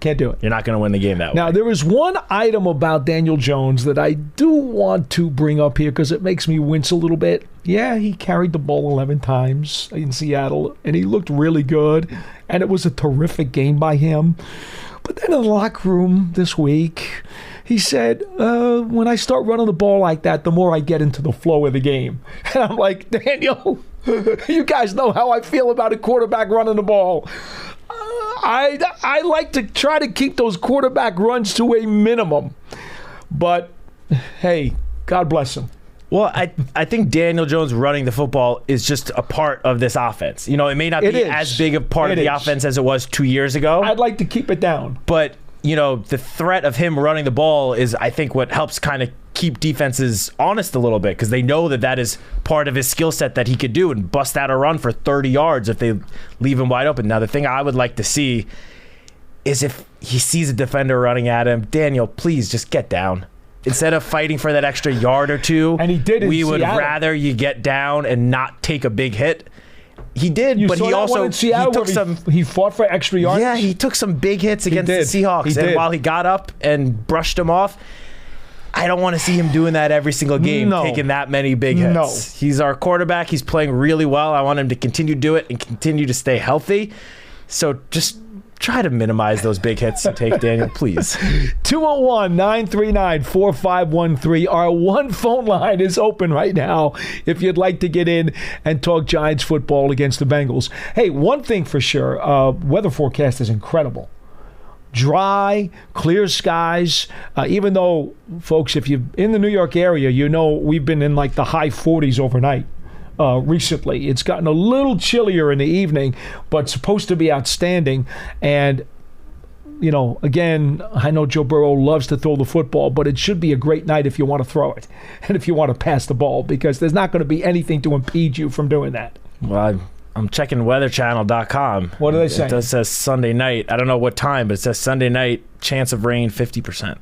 Can't do it. You're not going to win the game that way. Now, there is one item about Daniel Jones that I do want to bring up here because it makes me wince a little bit. Yeah, he carried the ball 11 times in Seattle, and he looked really good, and it was a terrific game by him. But then in the locker room this week, he said, when I start running the ball like that, the more I get into the flow of the game. And I'm like, Daniel, you guys know how I feel about a quarterback running the ball. I like to try to keep those quarterback runs to a minimum. But, hey, God bless him. Well, I think Daniel Jones running the football is just a part of this offense. It may not be as big a part of the offense as it was 2 years ago. I'd like to keep it down. But, the threat of him running the ball is, I think, what helps kind of keep defenses honest a little bit, because they know that is part of his skill set that he could do and bust out a run for 30 yards if they leave him wide open. Now, the thing I would like to see is if he sees a defender running at him, Daniel, please just get down. Instead of fighting for that extra yard or two, and he did. We would rather you get down and not take a big hit. He did, but he also he fought for extra yards. Yeah, he took some big hits against the Seahawks, and while he got up and brushed him off, I don't want to see him doing that every single game, taking that many big hits. No. He's our quarterback. He's playing really well. I want him to continue to do it and continue to stay healthy. So just try to minimize those big hits and take Daniel, please. 201-939-4513. Our one phone line is open right now if you'd like to get in and talk Giants football against the Bengals. Hey, one thing for sure, weather forecast is incredible. Dry, clear skies. Even though, folks, if you're in the New York area, we've been in the high 40s overnight. Recently. It's gotten a little chillier in the evening, but supposed to be outstanding. And, again, I know Joe Burrow loves to throw the football, but it should be a great night if you want to throw it and if you want to pass the ball, because there's not going to be anything to impede you from doing that. Well, I'm checking weatherchannel.com. What do they say? It says Sunday night. I don't know what time, but it says Sunday night, chance of rain 50%.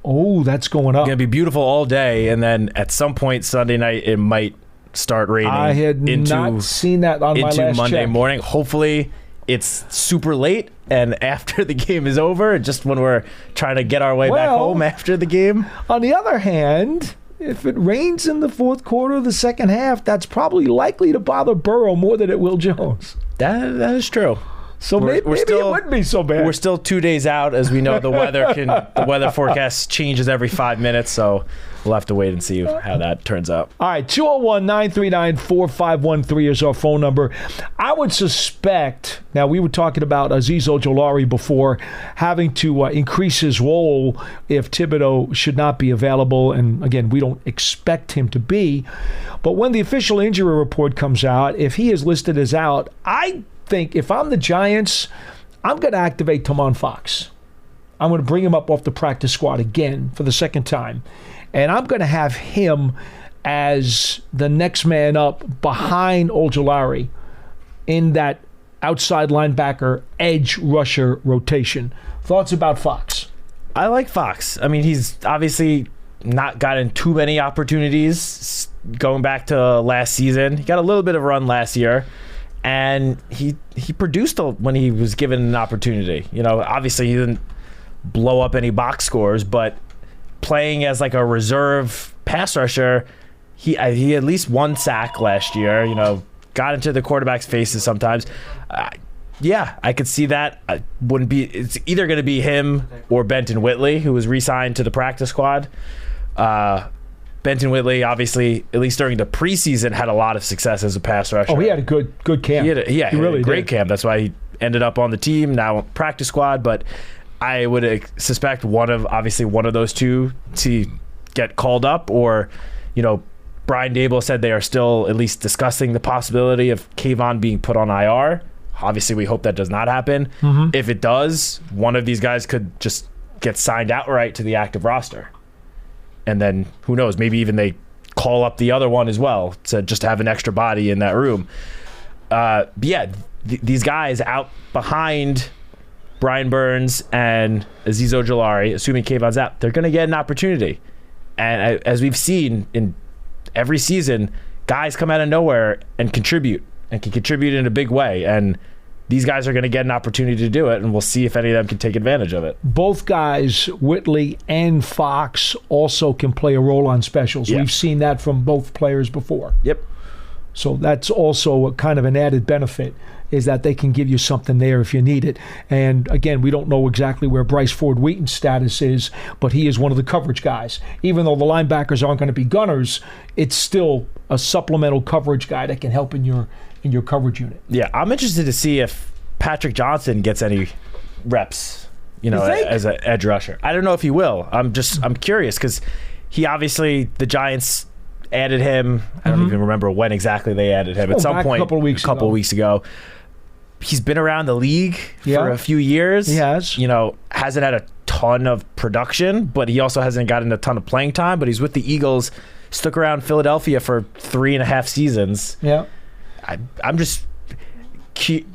Oh, that's going up. It's going to be beautiful all day, and then at some point Sunday night it might start raining. I had not seen that on my last check. Into Monday morning. Hopefully it's super late and after the game is over, just when we're trying to get our way back home after the game. On the other hand, if it rains in the fourth quarter of the second half, that's probably likely to bother Burrow more than it will Jones. That is true. So maybe it wouldn't be so bad. We're still 2 days out. As we know, the weather forecast changes every 5 minutes, so we'll have to wait and see how that turns out. All right, 201-939-4513 is our phone number. I would suspect, now we were talking about Azeez Ojulari before, having to increase his role if Thibodeau should not be available, and again, we don't expect him to be. But when the official injury report comes out, if he is listed as out, I think if I'm the Giants, I'm going to activate Tamon Fox. I'm going to bring him up off the practice squad again for the second time. And I'm going to have him as the next man up behind Ojulari in that outside linebacker, edge rusher rotation. Thoughts about Fox? I like Fox. I mean, he's obviously not gotten too many opportunities going back to last season. He got a little bit of a run last year, and he produced when he was given an opportunity. Obviously he didn't blow up any box scores, but playing as like a reserve pass rusher, he at least one sack last year. Got into the quarterback's faces sometimes. I could see that. It's either going to be him or Benton Whitley, who was re-signed to the practice squad. Benton Whitley, obviously, at least during the preseason, had a lot of success as a pass rusher. Oh, he had a good camp. He really had a great did. camp. That's why he ended up on the team, now practice squad. But I would suspect one of those two to get called up, or, Brian Daboll said they are still at least discussing the possibility of Kayvon being put on IR. Obviously, we hope that does not happen. Mm-hmm. If it does, one of these guys could just get signed outright to the active roster. And then, who knows, maybe even they call up the other one as well to just have an extra body in that room. These guys out behind Brian Burns and Azeez Ojulari, assuming Kayvon's out, they're going to get an opportunity. And as we've seen in every season, guys come out of nowhere and contribute, and can contribute in a big way. And these guys are going to get an opportunity to do it, and we'll see if any of them can take advantage of it. Both guys, Whitley and Fox, also can play a role on specials. Yeah. We've seen that from both players before. Yep. So that's also a kind of an added benefit, is that they can give you something there if you need it. And again, we don't know exactly where Bryce Ford-Wheaton's status is, but he is one of the coverage guys. Even though the linebackers aren't going to be gunners, it's still a supplemental coverage guy that can help in your coverage unit. Yeah, I'm interested to see if Patrick Johnson gets any reps, as an edge rusher. I don't know if he will. I'm curious, because he obviously, the Giants added him. I don't even remember when exactly they added him. At some point, a couple weeks ago. He's been around the league for a few years. He has. Hasn't had a ton of production, but he also hasn't gotten a ton of playing time. But he's with the Eagles, stuck around Philadelphia for 3.5 seasons. Yeah. I'm just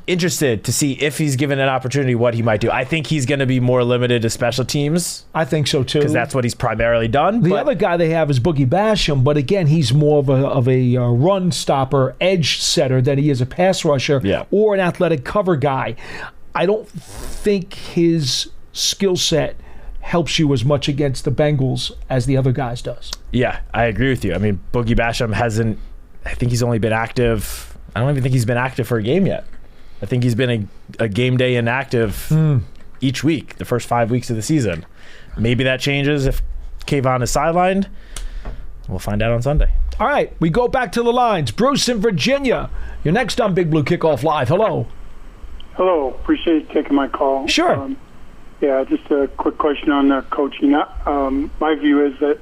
interested to see if he's given an opportunity, what he might do. I think he's going to be more limited to special teams. I think so too, because that's what he's primarily done. The other guy they have is Boogie Basham, but again, he's more of a run stopper, edge setter than he is a pass rusher or an athletic cover guy. I don't think his skill set helps you as much against the Bengals as the other guys does. Yeah, I agree with you. I mean, Boogie Basham hasn't. I think he's only been active. I don't even think he's been active for a game yet. I think he's been a game day inactive each week, the first 5 weeks of the season. Maybe that changes if Kayvon is sidelined. We'll find out on Sunday. All right, we go back to the lines. Bruce in Virginia. You're next on Big Blue Kickoff Live. Hello. Hello. Appreciate you taking my call. Sure. Just a quick question on coaching. My view is that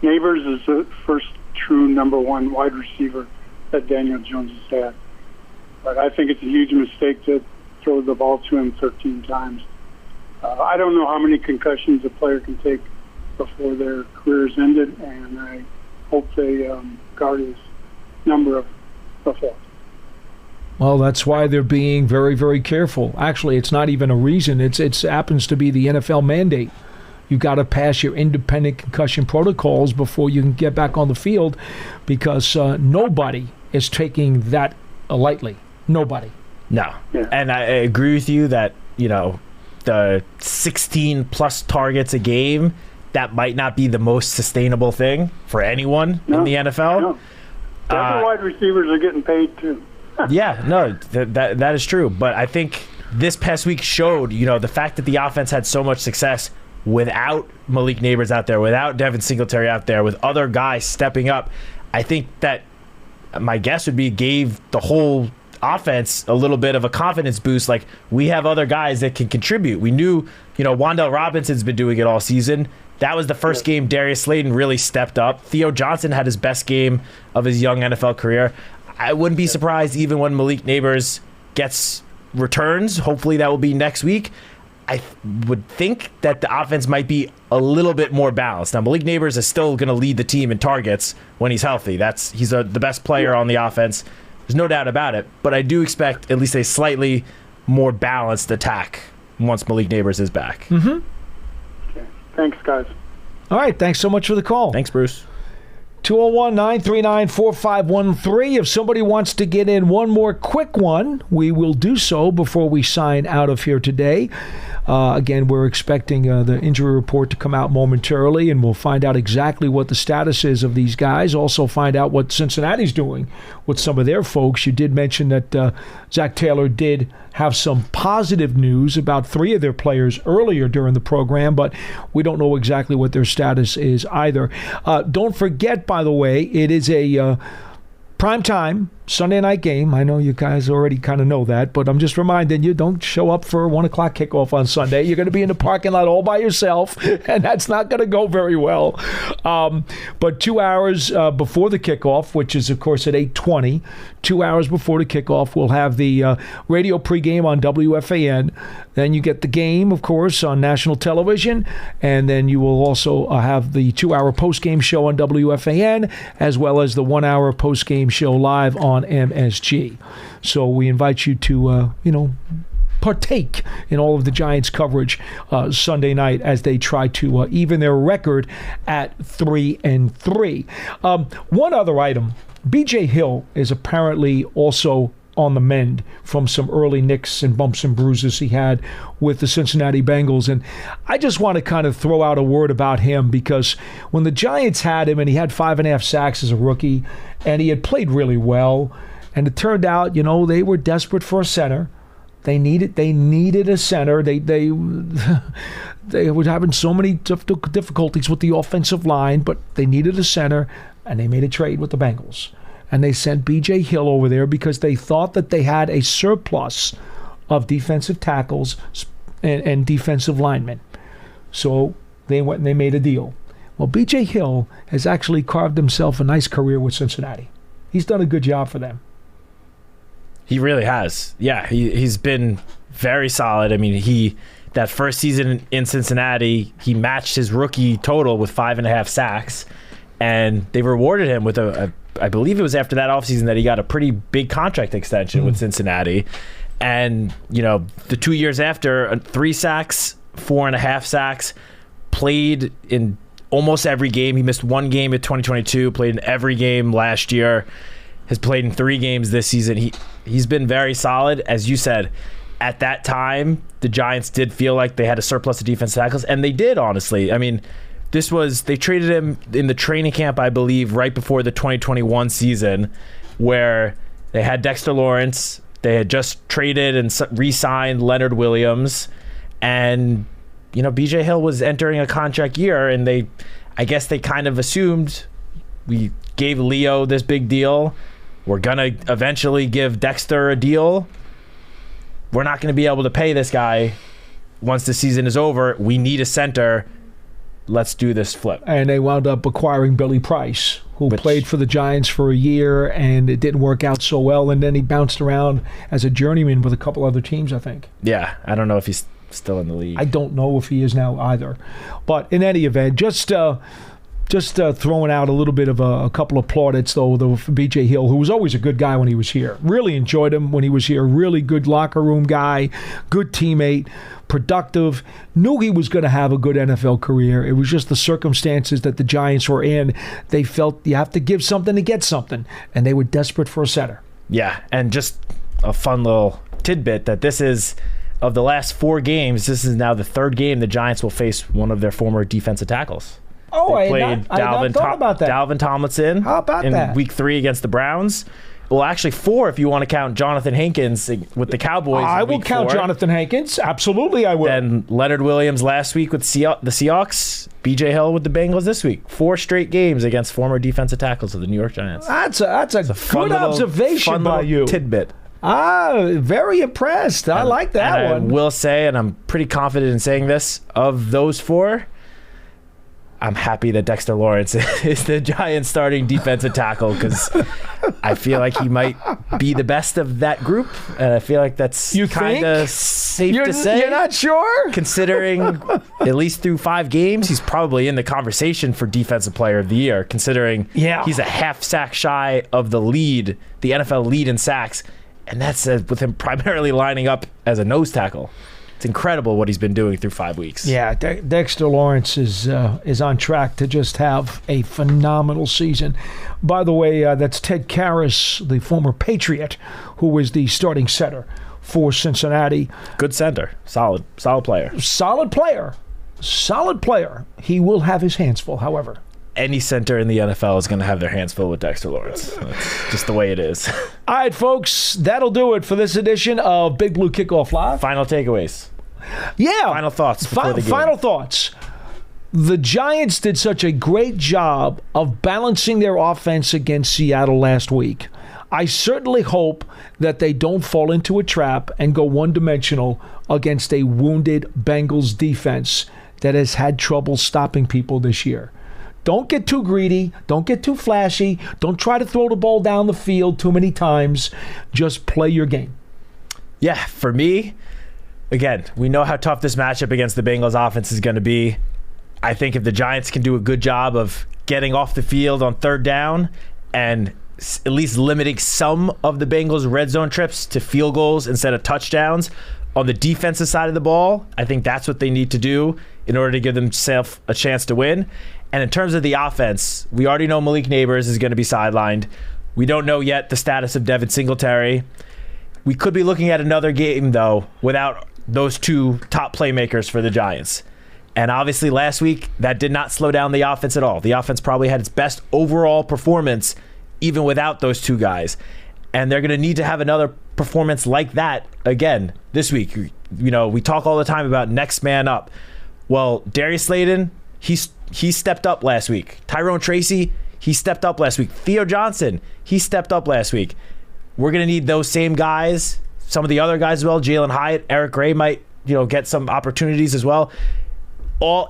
Neighbors is the first true number one wide receiver that Daniel Jones has had. But I think it's a huge mistake to throw the ball to him 13 times. I don't know how many concussions a player can take before their career's ended, and I hope they guard his number of football. Well, that's why they're being very, very careful. Actually, it's not even a reason. It happens to be the NFL mandate. You've got to pass your independent concussion protocols before you can get back on the field, because nobody is taking that lightly. Nobody. No. Yeah. And I agree with you that, the 16-plus targets a game, that might not be the most sustainable thing for anyone in the NFL. No. Other wide receivers are getting paid, too. Yeah, no, that is true. But I think this past week showed, the fact that the offense had so much success without Malik Neighbors out there, without Devin Singletary out there, with other guys stepping up. I think that my guess would be gave the whole offense a little bit of a confidence boost. Like, we have other guys that can contribute. We knew, Wan'Dale Robinson's been doing it all season. That was the first game Darius Slayton really stepped up. Theo Johnson had his best game of his young NFL career. I wouldn't be surprised even when Malik Neighbors returns. Hopefully that will be next week. I would think that the offense might be a little bit more balanced. Now, Malik Neighbors is still going to lead the team in targets when he's healthy. He's the best player on the offense. There's no doubt about it. But I do expect at least a slightly more balanced attack once Malik Neighbors is back. Okay. Thanks, guys. All right, thanks so much for the call. Thanks, Bruce. 201-939-4513. If somebody wants to get in one more quick one, we will do so before we sign out of here today. Again, we're expecting the injury report to come out momentarily, and we'll find out exactly what the status is of these guys. Also find out what Cincinnati's doing with some of their folks. You did mention that Zach Taylor did have some positive news about 3 of their players earlier during the program, but we don't know exactly what their status is either. Don't forget, by the way, it is a primetime Sunday night game. I know you guys already kind of know that, but I'm just reminding you, don't show up for a 1 o'clock kickoff on Sunday. You're going to be in the parking lot all by yourself, and that's not going to go very well. But 2 hours before the kickoff, which is, of course, at 8:20, 2 hours before the kickoff, we'll have the radio pregame on WFAN. Then you get the game, of course, on national television, and then you will also have the 2-hour postgame show on WFAN, as well as the 1-hour postgame show live on MSG. So we invite you to, partake in all of the Giants coverage Sunday night as they try to even their record at 3-3. One other item. B.J. Hill is apparently also on the mend from some early nicks and bumps and bruises he had with the Cincinnati Bengals. And I just want to kind of throw out a word about him, because when the Giants had him and he had 5.5 sacks as a rookie and he had played really well, and it turned out, they were desperate for a center. They needed a center. They were having so many difficulties with the offensive line, but they needed a center, and they made a trade with the Bengals. And they sent B.J. Hill over there because they thought that they had a surplus of defensive tackles and defensive linemen. So they went and they made a deal. Well, B.J. Hill has actually carved himself a nice career with Cincinnati. He's done a good job for them. He really has. Yeah, he's been very solid. I mean, that first season in Cincinnati, he matched his rookie total with 5.5 sacks, and they rewarded him with I believe it was after that offseason that he got a pretty big contract extension with Cincinnati. And, the 2 years after, 3 sacks, 4.5 sacks, played in almost every game. He missed 1 game at 2022, played in every game last year, has played in 3 games this season. He's been very solid. As you said, at that time, the Giants did feel like they had a surplus of defensive tackles, and they did, honestly. I mean, they traded him in the training camp, I believe, right before the 2021 season, where they had Dexter Lawrence. They had just traded and re-signed Leonard Williams, and B.J. Hill was entering a contract year, and I guess they kind of assumed, we gave Leo this big deal. We're gonna eventually give Dexter a deal. We're not going to be able to pay this guy once the season is over. We need a center. Let's do this flip. And they wound up acquiring Billy Price, who played for the Giants for a year, and it didn't work out so well. And then he bounced around as a journeyman with a couple other teams, I think. Yeah, I don't know if he's still in the league. I don't know if he is now either. But in any event, just throwing out a little bit of a couple of plaudits, though, for B.J. Hill, who was always a good guy when he was here. Really enjoyed him when he was here. Really good locker room guy, good teammate, productive. Knew he was going to have a good NFL career. It was just the circumstances that the Giants were in. They felt you have to give something to get something, and they were desperate for a center. Yeah, and just a fun little tidbit that this is, of the last 4 games, this is now the 3rd game the Giants will face one of their former defensive tackles. Oh, I had not thought about that. Dalvin Tomlinson. How about in that? Week 3 against the Browns. Well, actually 4 if you want to count Jonathan Hankins with the Cowboys. I will count Jonathan Hankins. Absolutely, I will. Then Leonard Williams last week with the Seahawks. B.J. Hill with the Bengals this week. 4 straight games against former defensive tackles of the New York Giants. That's a good observation by you. Tidbit. Very impressed. I like that one. I will say, and I'm pretty confident in saying this, of those 4, I'm happy that Dexter Lawrence is the Giants' starting defensive tackle, because I feel like he might be the best of that group, and I feel like that's kind of safe to say. You're not sure? Considering at least through 5 games, he's probably in the conversation for Defensive Player of the Year, considering he's a half sack shy of the NFL lead in sacks, and that's with him primarily lining up as a nose tackle. It's incredible what he's been doing through 5 weeks. Yeah, Dexter Lawrence is on track to just have a phenomenal season. By the way, that's Ted Karras, the former Patriot, who was the starting center for Cincinnati. Good center. Solid player. Solid player. He will have his hands full, however. Any center in the NFL is going to have their hands full with Dexter Lawrence. That's just the way it is. All right, folks, that'll do it for this edition of Big Blue Kickoff Live. Final takeaways. Yeah. Final thoughts before the game. Final thoughts. The Giants did such a great job of balancing their offense against Seattle last week. I certainly hope that they don't fall into a trap and go one-dimensional against a wounded Bengals defense that has had trouble stopping people this year. Don't get too greedy. Don't get too flashy. Don't try to throw the ball down the field too many times. Just play your game. Yeah, for me, again, we know how tough this matchup against the Bengals offense is going to be. I think if the Giants can do a good job of getting off the field on third down and at least limiting some of the Bengals' red zone trips to field goals instead of touchdowns on the defensive side of the ball, I think that's what they need to do in order to give themselves a chance to win. And in terms of the offense, we already know Malik Neighbors is going to be sidelined. We don't know yet the status of Devin Singletary. We could be looking at another game, though, without those two top playmakers for the Giants. And obviously last week, that did not slow down the offense at all. The offense probably had its best overall performance even without those two guys. And they're going to need to have another performance like that again this week. You know, we talk all the time about next man up. Well, Darius Slayton, he stepped up last week. Tyrone Tracy, he stepped up last week. Theo Johnson, he stepped up last week. We're going to need those same guys, some of the other guys as well. Jalen Hyatt, Eric Gray might, get some opportunities as well.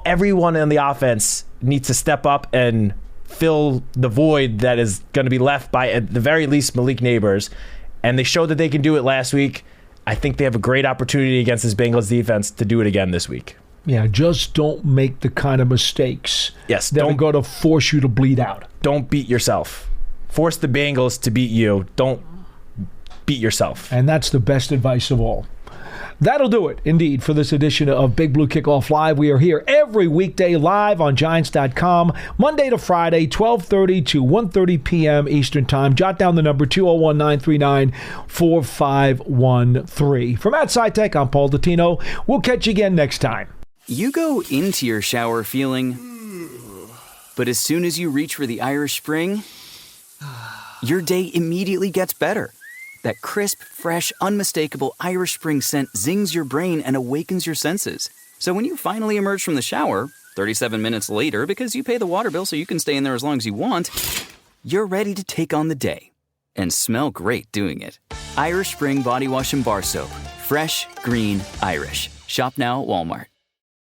Everyone in the offense needs to step up and fill the void that is going to be left by, at the very least, Malik Neighbors. And they showed that they can do it last week. I think they have a great opportunity against this Bengals defense to do it again this week. Yeah, just don't make the kind of mistakes that are going to force you to bleed out. Don't beat yourself. Force the Bengals to beat you. Don't beat yourself. And that's the best advice of all. That'll do it, indeed, for this edition of Big Blue Kickoff Live. We are here every weekday live on Giants.com, Monday to Friday, 12:30 to 1:30 p.m. Eastern Time. Jot down the number 201-939-4513. For Matt Citak, I'm Paul Dottino. We'll catch you again next time. You go into your shower feeling, but as soon as you reach for the Irish Spring, your day immediately gets better. That crisp, fresh, unmistakable Irish Spring scent zings your brain and awakens your senses. So when you finally emerge from the shower, 37 minutes later, because you pay the water bill so you can stay in there as long as you want, you're ready to take on the day and smell great doing it. Irish Spring Body Wash and Bar Soap. Fresh, green, Irish. Shop now at Walmart.